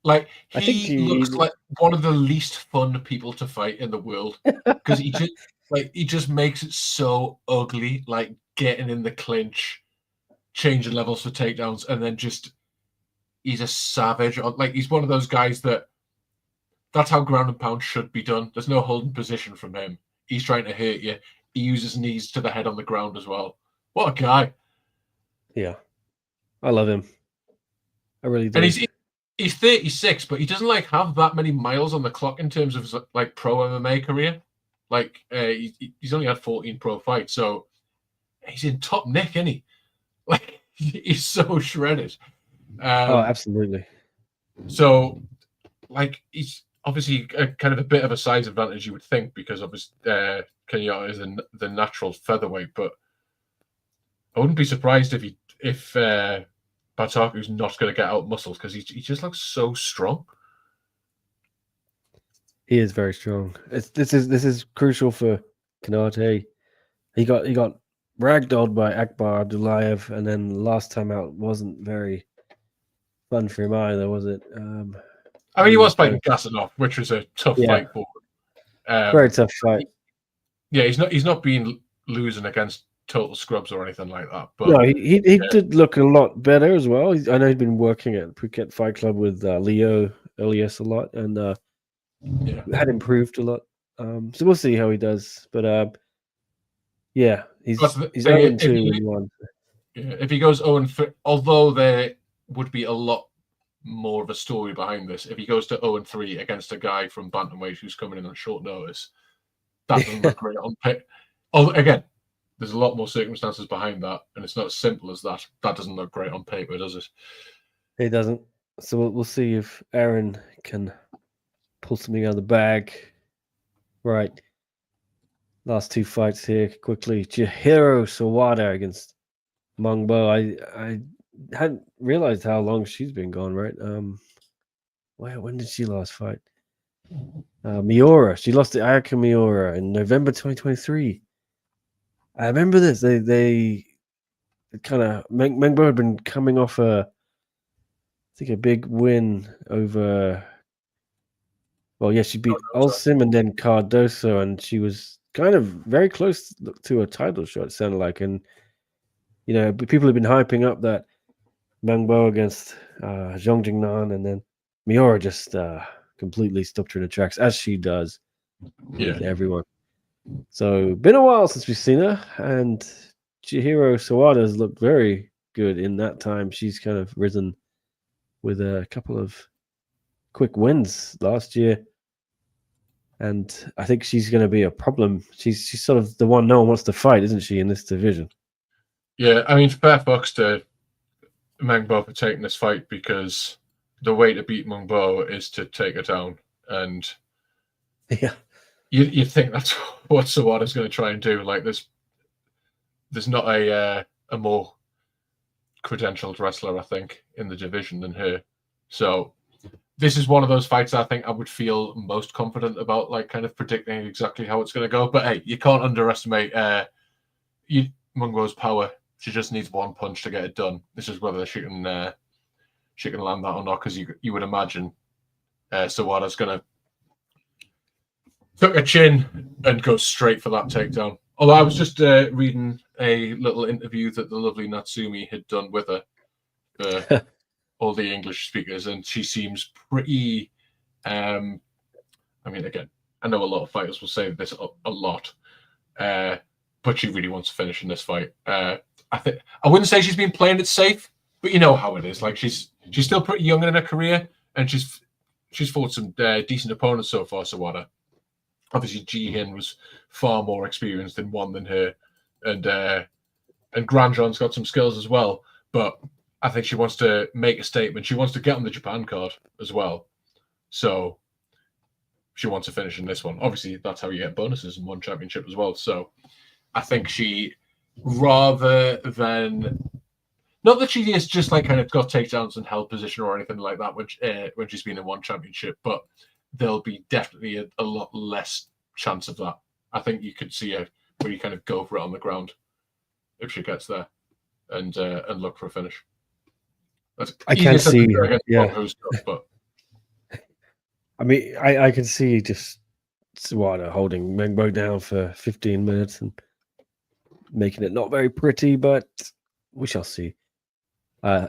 Like, I think he looks like one of the least fun people to fight in the world. Because he just makes it so ugly, like getting in the clinch, changing levels for takedowns, and then he's a savage. Like, he's one of those guys that's how ground and pound should be done. There's no holding position from him. He's trying to hurt you. He uses knees to the head on the ground as well. What a guy. Yeah. I love him. I really do. And he's 36, but he doesn't like have that many miles on the clock in terms of his like pro MMA career. Like he's only had 14 pro fights, so he's in top nick, isn't he? Like he's so shredded. Absolutely. So, like he's obviously kind of a bit of a size advantage, you would think, because obviously Kenyatta is the natural featherweight. But I wouldn't be surprised if Bataku's not going to get out muscled, because he just looks so strong. He is very strong. This is crucial for Kanate. He got ragdolled by Akbar Abdullayev, and then last time out wasn't very fun for him either, was it? I mean, he was fighting Gasanov, which was a tough fight for him. Very tough fight. Yeah, he's not been losing against total scrubs or anything like that. But no, he did look a lot better as well. I know he'd been working at Phuket Fight Club with Leo Elias a lot, and had improved a lot. So we'll see how he does. But yeah, he's 0-2 in one. Yeah, if he goes 0-3, although there would be a lot more of a story behind this, if he goes to 0-3 against a guy from bantamweight who's coming in on short notice, that doesn't look great on paper. Again, there's a lot more circumstances behind that, and it's not as simple as that. That doesn't look great on paper, does it? It doesn't. So we'll see if Aaron can pull something out of the bag. Right. Last 2 fights here quickly. Chihiro Sawada against Mungbo. I hadn't realized how long she's been gone, right? When did she last fight? Miura. She lost to Ayaka Miura in November 2023. I remember this. They kind of Mengbo had been coming off a big win over. Well, yeah, she beat Olsim and then Cardoso, and she was kind of very close to a title shot. It sounded like, and people have been hyping up that Mengbo against Zhong Jingnan, and then Miura just completely stopped her in the tracks, as she does with everyone. So, been a while since we've seen her, and Chihiro Sawada has looked very good in that time. She's kind of risen with a couple of quick wins last year, and I think she's going to be a problem. She's sort of the one no one wants to fight, isn't she, in this division? Yeah, I mean, fair fucks to Mengbo for taking this fight, because the way to beat Mengbo is to take her down, and you think that's what Sawada's going to try and do. Like, there's not a more credentialed wrestler, I think, in the division than her. So this is one of those fights I think I would feel most confident about, like kind of predicting exactly how it's going to go. But hey, you can't underestimate Mungbo's power. She just needs one punch to get it done. This is whether she can land that or not, because you would imagine Sawada's going to tuck her chin and go straight for that takedown. Although I was just reading a little interview that the lovely Natsumi had done with her for all the English speakers, and she seems pretty. I mean, again, I know a lot of fighters will say this a lot, but she really wants to finish in this fight. I wouldn't say she's been playing it safe, but you know how it is. Like she's still pretty young in her career, and she's she's fought some decent opponents so far, Sawada. Obviously, Jihin was far more experienced in one than her, and Grandjean's got some skills as well. But I think she wants to make a statement. She wants to get on the Japan card as well. So she wants to finish in this one. Obviously, that's how you get bonuses in one championship as well. So I think she, rather than... Not that she is just like kind of got takedowns and held position or anything like that when she's been in one championship, but there'll be definitely a lot less chance of that. I think you could see her where you kind of go for it on the ground if she gets there and look for a finish. I can see, but I mean, I can see just Sawada holding Mengbo down for 15 minutes and making it not very pretty, but we shall see.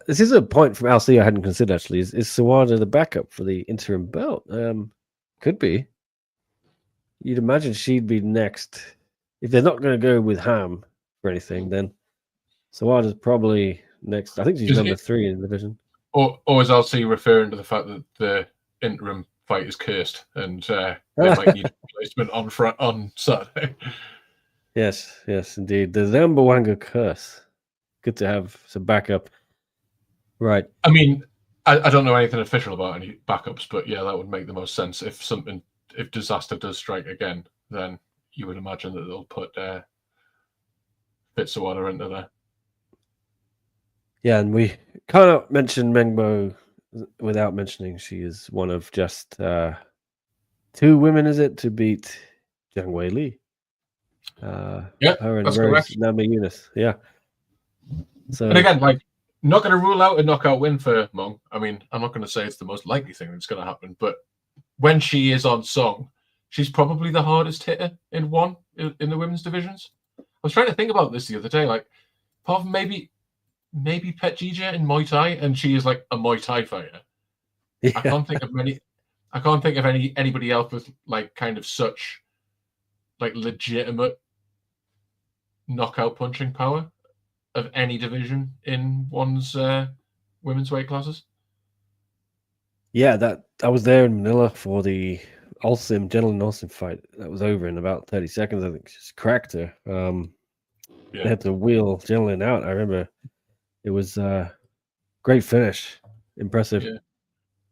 This is a point from LC I hadn't considered, actually. Is Sawada the backup for the interim belt? Could be. You'd imagine she'd be next. If they're not going to go with Ham for anything, then Sawada's probably next. I think she's number 3 in the division. Or is LC referring to the fact that the interim fight is cursed and they might need a replacement on Saturday? Yes, indeed. The Zambawanga curse. Good to have some backup. Right. I mean, I don't know anything official about any backups, but yeah, that would make the most sense. If disaster does strike again, then you would imagine that they'll put Fitsawada into there. Yeah, and we kind of mentioned Mengbo without mentioning she is one of just 2 women, is it, to beat Zhang Wei Li? Yeah, her and that's Rose correct. Namajunas. Yeah. So, and again, like, not going to rule out a knockout win for Meng. I mean, I'm not going to say it's the most likely thing that's going to happen, but when she is on song, she's probably the hardest hitter in the women's divisions. I was trying to think about this the other day, like, apart from maybe Petjija in Muay Thai, and she is like a Muay Thai fighter. Yeah. I can't think of anybody else with like kind of such like legitimate knockout punching power of any division in one's women's weight classes. Yeah, I was there in Manila for the Gentleman Olsim fight. That was over in about 30 seconds. I think she just cracked her. They had to wheel Gentleman out. I remember it was a great finish. Impressive. Yeah.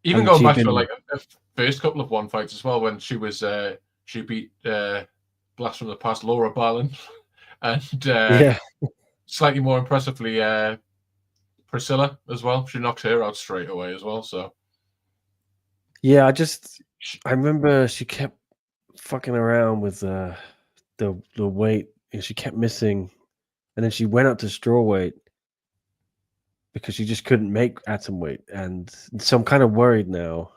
Even going back to like a first couple of one fights as well, when she was she beat Blast from the Past Laura Barlin and slightly more impressively Priscilla as well. She knocked her out straight away as well. So yeah, I remember she kept fucking around with the weight, and she kept missing, and then she went up to strawweight because she just couldn't make atomweight, and so I'm kind of worried now.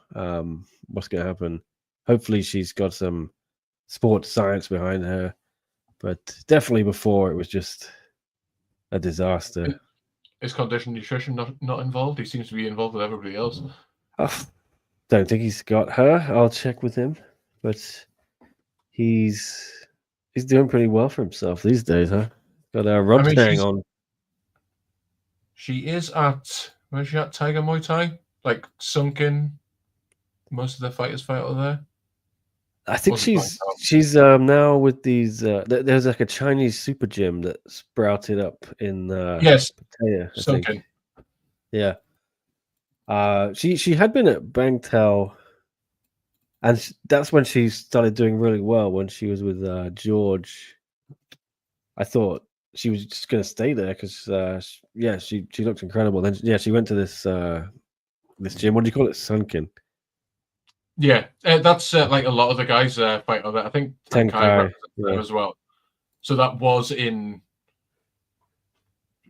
What's going to happen? Hopefully, she's got some sports science behind her, but definitely before it was just a disaster. Is condition nutrition not involved? He seems to be involved with everybody else. Don't think he's got her. I'll check with him, but he's doing pretty well for himself these days, huh? Got a rub tang on. She is at where's she at? Tiger Muay Thai, like sunken. Most of the fighters fight out there. I think she's now with these. There's like a Chinese super gym that sprouted up in Pattaya, I think. Yeah. She had been at Bangkok, and that's when she started doing really well. When she was with George, I thought she was just going to stay there because she looked incredible. Then she went to this gym. What do you call it? Sunken. Yeah, that's like a lot of the guys fight on that. I think Tenkai as well. So that was in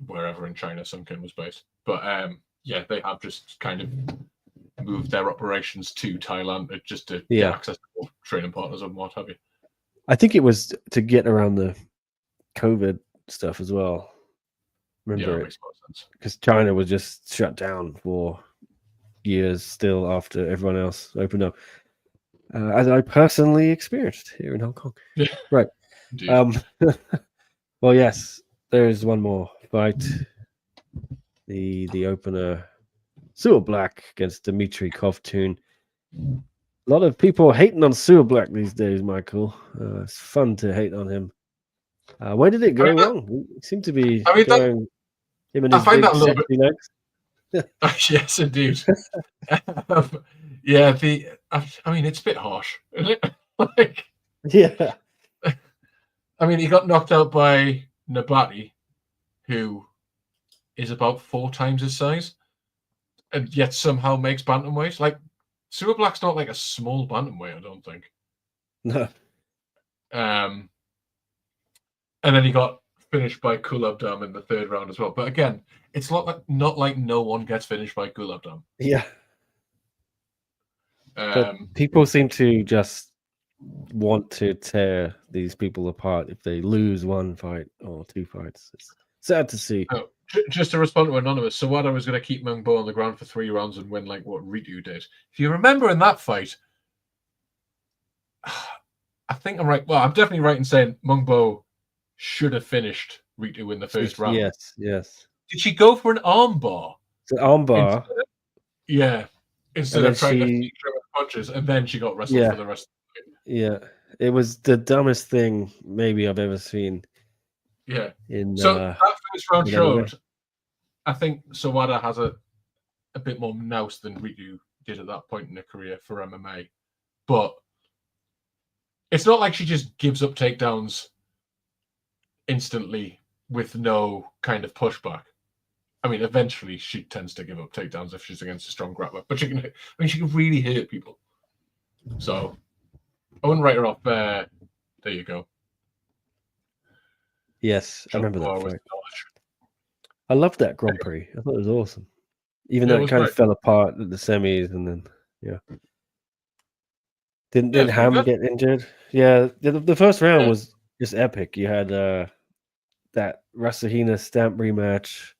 wherever in China Sunken was based. But they have just kind of moved their operations to Thailand just to get access to training partners and what have you. I think it was to get around the COVID stuff as well. Remember, makes more sense because China was just shut down for years still after everyone else opened up, as I personally experienced here in Hong Kong. Yeah, right. Well, yes, there is one more fight. The opener, Suor Black against Dmitry Kovtun. A lot of people hating on Sewer Black these days, Michael. It's fun to hate on him. Where did it go wrong? It seemed to be going him and I his find big that a little sexy legs. Yes, indeed. Yeah, I mean, it's a bit harsh, isn't it? Like, Yeah. I mean, he got knocked out by Nabati, who is about 4 times his size, and yet somehow makes bantamweight. Like, Sewer Black's not like a small bantamweight, I don't think. No. And then he got finished by Kulabdam in the 3rd round as well. But again, it's not like no one gets finished by Kulabdam. Yeah. But people seem to just want to tear these people apart if they lose 1 fight or 2 fights. It's sad to see. Oh, just to respond to Anonymous, Sawada was going to keep Mungbo on the ground for 3 rounds and win like what Ritu did. If you remember in that fight, I think I'm right. Well, I'm definitely right in saying Mungbo should have finished Ritu in the 1st round. Yes. Did she go for an armbar? The armbar. Instead of trying to feed her with punches, and then she got wrestled for the rest of the fight. Yeah, it was the dumbest thing maybe I've ever seen. Yeah. So that 1st round showed, I think Sawada has a bit more nous than Ritu did at that point in her career for MMA. But it's not like she just gives up takedowns instantly with no kind of pushback. I mean, eventually she tends to give up takedowns if she's against a strong grappler, but she can really hurt people. So I wouldn't write her off. There you go. Yes, I remember that fight. I loved that Grand Prix. I thought it was awesome. Even though it kind of fell apart at the semis, and then didn't Ham get injured? Yeah, the 1st round was just epic. You had that Rasahina Stamp rematch.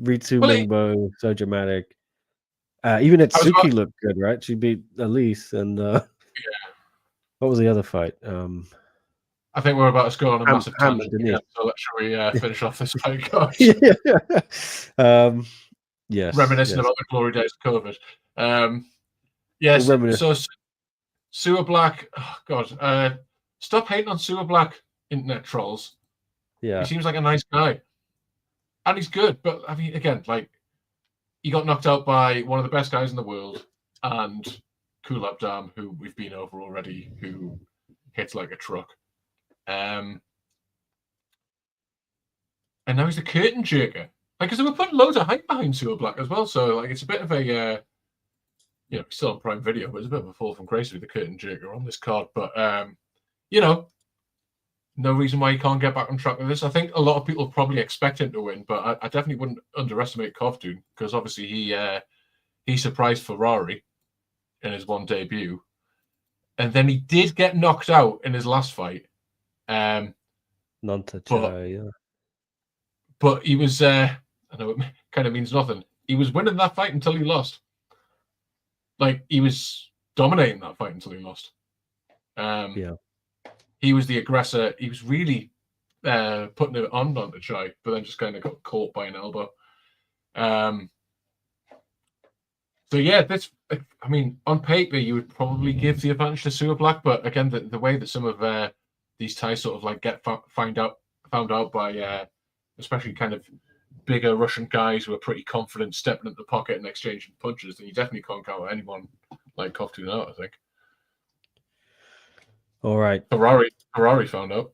Ritu Mungbo, so dramatic. Even Itsuki looked good, right? She beat Elise, and what was the other fight? I think we're about to go on a massive tangent again, so shall we finish off this fight, guys? Yes. Reminiscing about the glory days of COVID. Yes. So Sewer Black, oh God, stop hating on Sewer Black, internet trolls. Yeah, he seems like a nice guy. And he's good, but I mean, again, like, he got knocked out by one of the best guys in the world, and Kulabdam, who we've been over already, who hits like a truck. And now he's a curtain jerker. Like, because they were putting loads of hype behind Sewer Black as well, so like, it's a bit of a, still on Prime Video, but it's a bit of a fall from grace with the curtain jerker on this card. But no reason why he can't get back on track with this. I think a lot of people probably expect him to win, but I definitely wouldn't underestimate Kovtun, because obviously he surprised Ferrari in his 1 debut, and then he did get knocked out in his last fight. But he was I know it kind of means nothing. He was winning that fight until he lost. Like, he was dominating that fight until he lost. He was the aggressor. He was really putting it on to Chai, but then just kind of got caught by an elbow. So yeah, this. I mean, on paper, you would probably give the advantage to Sewer Black, but again, the way that some of these ties sort of like get found out by, especially kind of bigger Russian guys who are pretty confident stepping into the pocket and exchanging punches, then you definitely can't count out anyone like Kovtun out, I think. All right. Ferrari found out.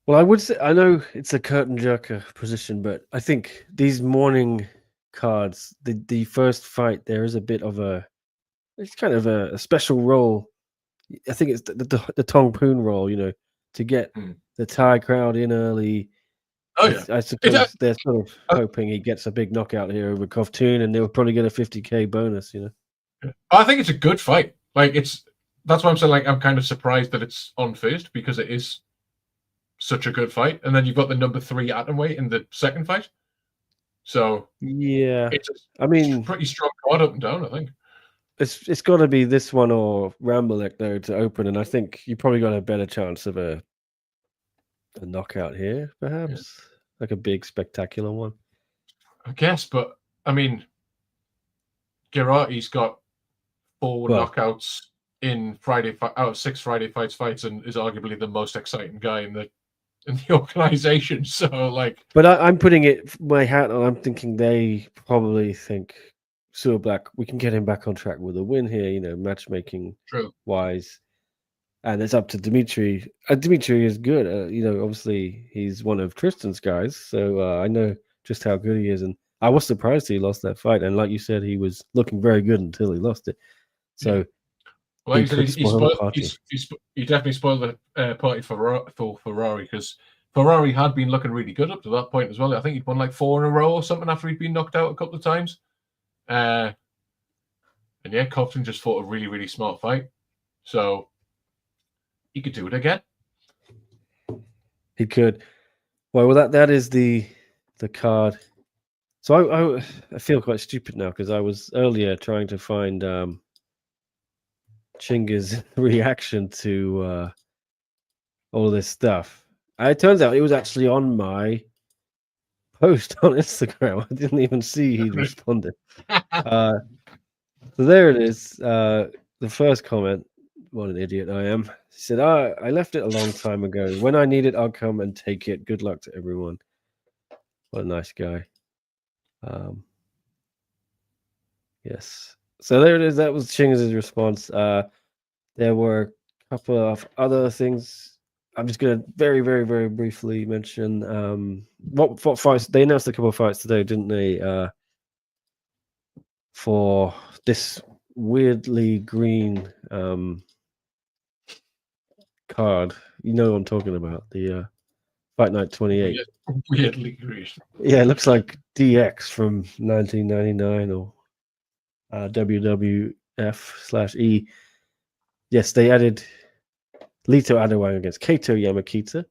Well, I would say, I know it's a curtain jerker position, but I think these morning cards, the first fight, there is a bit of it's kind of a special role. I think it's the Tong Poon role, to get the Thai crowd in early. Oh yeah, I suppose they're sort of hoping he gets a big knockout here over Kovtun, and they'll probably get a 50K bonus. I think it's a good fight. Like, that's why I'm saying, like, I'm kind of surprised that it's on first, because it is such a good fight. And then you've got the number 3 atomweight in the second fight. So yeah, it's a pretty strong card up and down, I think. It's got to be this one or Rambolek though to open, and I think you probably got a better chance of a knockout here, perhaps like a big spectacular one. I guess, but I mean, Girardi's got 4 knockouts in out of 6 Friday fights, and is arguably the most exciting guy in the organization. So, like, but I'm putting it my hat on. I'm thinking they probably think Sewer Black, we can get him back on track with a win here. Matchmaking wise, and it's up to Dimitri. Dimitri is good. Obviously he's one of Tristan's guys, so I know just how good he is, and I was surprised he lost that fight. And like you said, he was looking very good until he lost it. So. Yeah. Well, he definitely spoiled the party for Ferrari, because Ferrari had been looking really good up to that point as well. I think he'd won like 4 in a row or something after he'd been knocked out a couple of times. And yeah, Covington just fought a really, really smart fight. So he could do it again. He could. Well, that is the card. So I feel quite stupid now, because I was earlier trying to find Chingiz's reaction to all this stuff. It turns out it was actually on my post on Instagram. I didn't even see he'd responded. So there it is. The first comment. What an idiot I am. He said, I left it a long time ago. When I need it, I'll come and take it. Good luck to everyone. What a nice guy. Yes. So there it is. That was Chingiz's response. There were a couple of other things. I'm just going to very, very, very briefly mention what fights. They announced a couple of fights today, didn't they? For this weirdly green card. You know what I'm talking about. The Fight Night 28. Weirdly green. Yeah, it looks like DX from 1999 or WWF/E. Yes, they added Lito Adewang against Kaito Yamakita.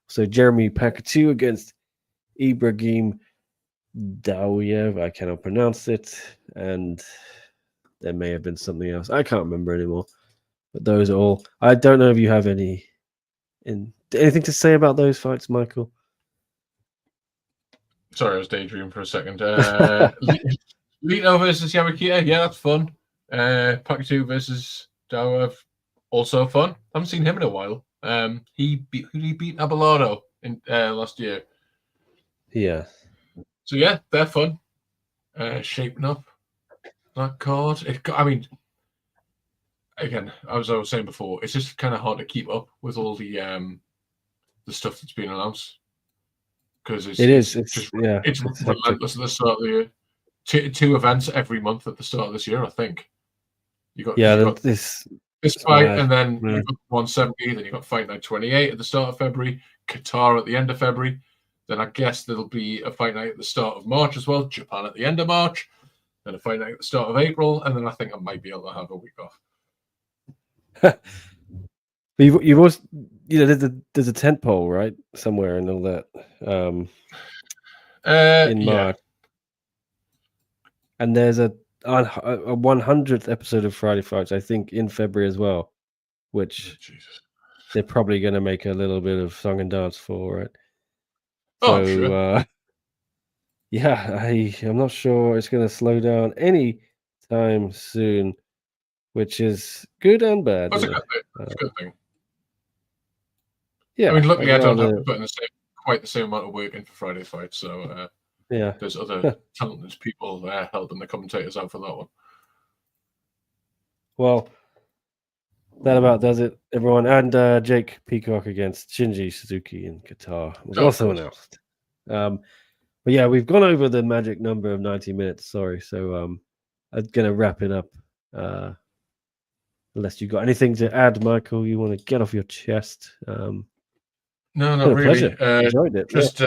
So Jeremy Pakatu against Ibrahim Daouyev. I cannot pronounce it. And there may have been something else. I can't remember anymore. But those are all. I don't know if you have anything to say about those fights, Michael? Sorry, I was daydreaming for a second. Lito versus Yamakita, yeah, that's fun. Pakatu versus Daouyev, also fun. Haven't seen him in a while. He beat Abelardo in last year. Yeah. So yeah, they're fun. Shaping up that card. Again, as I was saying before, it's just kind of hard to keep up with all the stuff that's been announced, because it's relentless at the start of the year. Two events every month at the start of this year, I think. You got this fight, and then you've got 170, then you've got Fight Night 28 at the start of February, Qatar at the end of February. Then I guess there'll be a Fight Night at the start of March as well, Japan at the end of March, then a Fight Night at the start of April, and then I think I might be able to have a week off. But you've also, there's a tent pole, right, somewhere and all that in March, and there's a 100th episode of Friday Fights, I think, in February as well, which they're probably going to make a little bit of song and dance for, right? So, sure. I'm not sure it's going to slow down any time soon, which is good and bad. That's a good thing. That's a good thing. Yeah, I mean, luckily I don't have to put in quite the same amount of work in for Friday Fights, so there's other talented people there helping the commentators out for that one. Well, that about does it, everyone. And Jake Peacock against Shinji Suzuki in Qatar was also announced. But yeah, we've gone over the magic number of 90 minutes. Sorry, so I'm gonna wrap it up. Unless you got anything to add, Michael, you want to get off your chest. No, not really. Enjoyed it. Just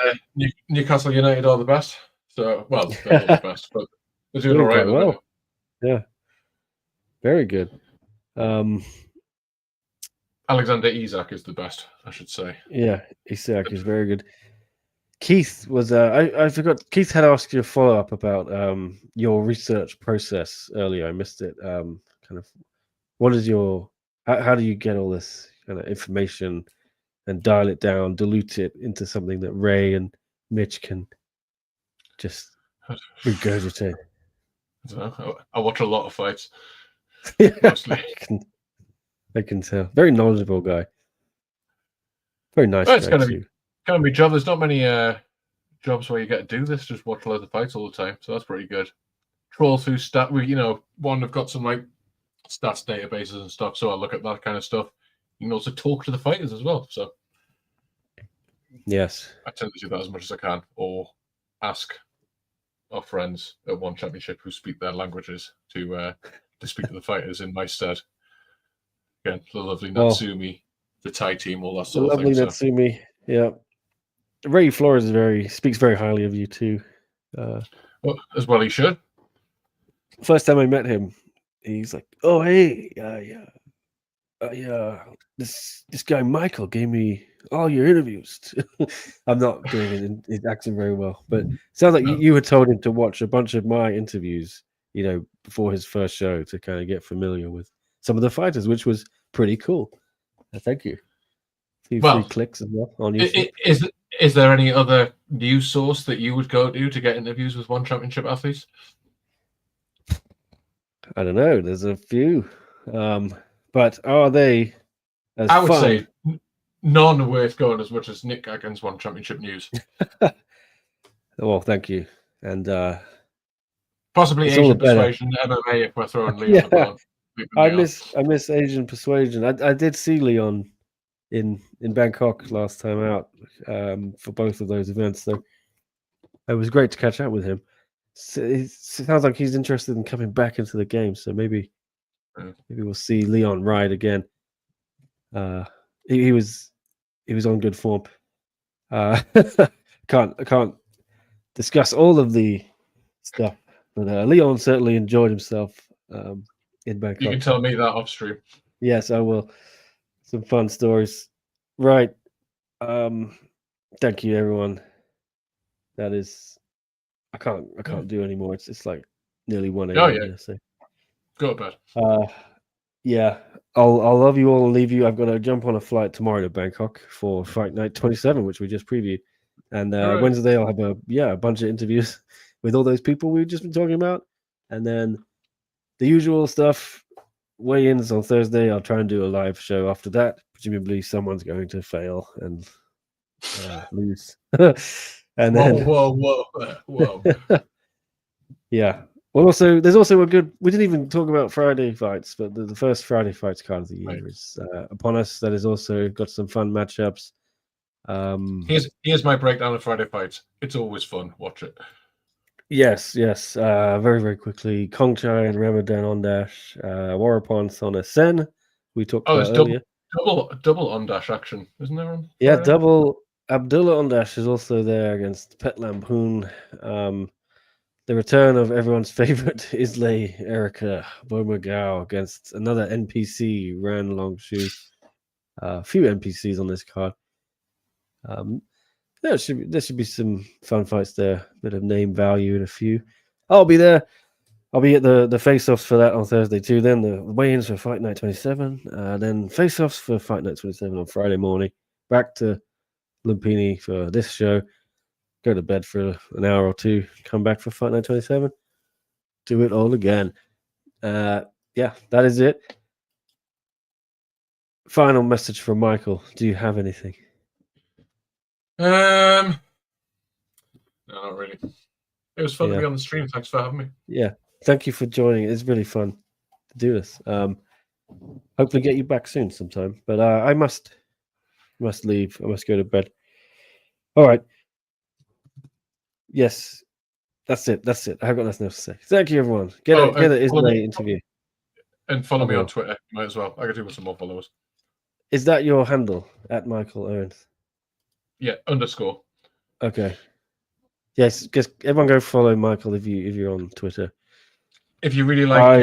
Newcastle United are the best. So, well, they're not the best, but they're doing all right. Well, yeah, very good. Alexander Isak is the best, I should say. Yeah, Isak is very good. Keith was. I forgot. Keith had asked you a follow up about your research process earlier. I missed it. Kind of. What is your? How do you get all this kind of information and dial it down, dilute it into something that Ray and Mitch can just regurgitate? I don't know. I watch a lot of fights. Mostly. I can tell. Very knowledgeable guy. Very nice Well, it's guy gonna too. be job. There's not many jobs where you get to do this. Just watch loads of fights all the time, so that's pretty good. Troll through stat. One have got some like stats databases and stuff, so I look at that kind of stuff. You can also talk to the fighters as well. So Yes. I tend to do that as much as I can, or ask our friends at One Championship who speak their languages to speak to the fighters in my stead. Again, the lovely Natsumi, the Thai team, all that The sort of lovely thing. Natsumi. Yeah. Ray Flores speaks very highly of you too. Well, as well, he should. First time I met him, he's like, "Oh, hey, this guy Michael gave me all your interviews." I'm not doing his accent very well, but it sounds like you had told him to watch a bunch of my interviews, before his first show to kind of get familiar with some of the fighters, which was pretty cool. Thank you. A few free clicks as well on YouTube. Is there any other news source that you would go to get interviews with One Championship athletes? I don't know. There's a few, but are they as I would fun? say none worth going as much as Nick Atkin's One Championship news. Well, thank you, and possibly Asian Persuasion, MMA if we're throwing Leon the bone. I miss Asian Persuasion. I did see Leon in Bangkok last time out for both of those events, so it was great to catch up with him. So it sounds like he's interested in coming back into the game, so maybe we'll see Leon ride again. He was on good form. I can't discuss all of the stuff, but Leon certainly enjoyed himself in Bangkok. You can tell me that off stream. Yes, I will. Some fun stories. Right. Thank you, everyone. That is, I can't do anymore. It's like nearly 1 a.m. Oh yeah. Here, so. Go to bed. Yeah. I'll love you all and leave you. I've got to jump on a flight tomorrow to Bangkok for Fight Night 27, which we just previewed. And Wednesday I'll have a bunch of interviews with all those people we've just been talking about. And then the usual stuff, weigh-ins on Thursday. I'll try and do a live show after that. Presumably someone's going to fail and lose. And then whoa. Yeah. Well, there's also a good. We didn't even talk about Friday fights, but the first Friday fights card of the year is upon us. That has also got some fun matchups. Here's my breakdown of Friday fights. It's always fun. Watch it. Yes. Very, very quickly. Kongchai and Ramadan Ondash, Warapon Sona Sen. We talked about earlier. Double Ondash action, isn't there? Yeah, double. Abdullah Ondash is also there against Pet Lampoon. The return of everyone's favorite Islay Erica Bomagao against another NPC, Ran Longshu. A few NPCs on this card. There should be some fun fights there. Bit of name value in a few. I'll be there. I'll be at the face-offs for that on Thursday too. Then the weigh-ins for Fight Night 27. Then face-offs for Fight Night 27 on Friday morning. Back to Lumpini for this show. Go to bed for an hour or two. Come back for Fight Night 27. Do it all again. Yeah, that is it. Final message from Michael. Do you have anything? No, not really. It was fun to be on the stream. Thanks for having me. Yeah, thank you for joining. It's really fun to do this. Hopefully get you back soon sometime. But I must leave. I must go to bed. All right. Yes, that's it. I've got nothing else to say. Thank you, everyone. Get an Islay interview. And follow me on Twitter. Might as well. I could do with some more followers. Is that your handle at Michael Owens? Yeah, _. Okay. Yes, just everyone go follow Michael if you're on Twitter. If you really like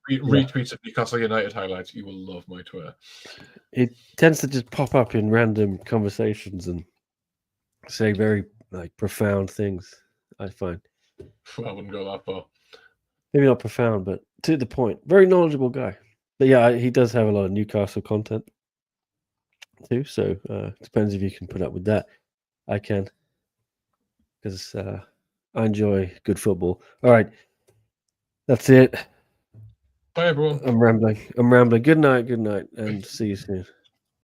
retweets of Newcastle United highlights, you will love my Twitter. It tends to just pop up in random conversations and say very profound things, I find. I wouldn't go that far. Maybe not profound, but to the point. Very knowledgeable guy. But yeah, he does have a lot of Newcastle content too. So depends if you can put up with that. I can, because I enjoy good football. All right, that's it. Bye, everyone. I'm rambling. Good night, and see you soon.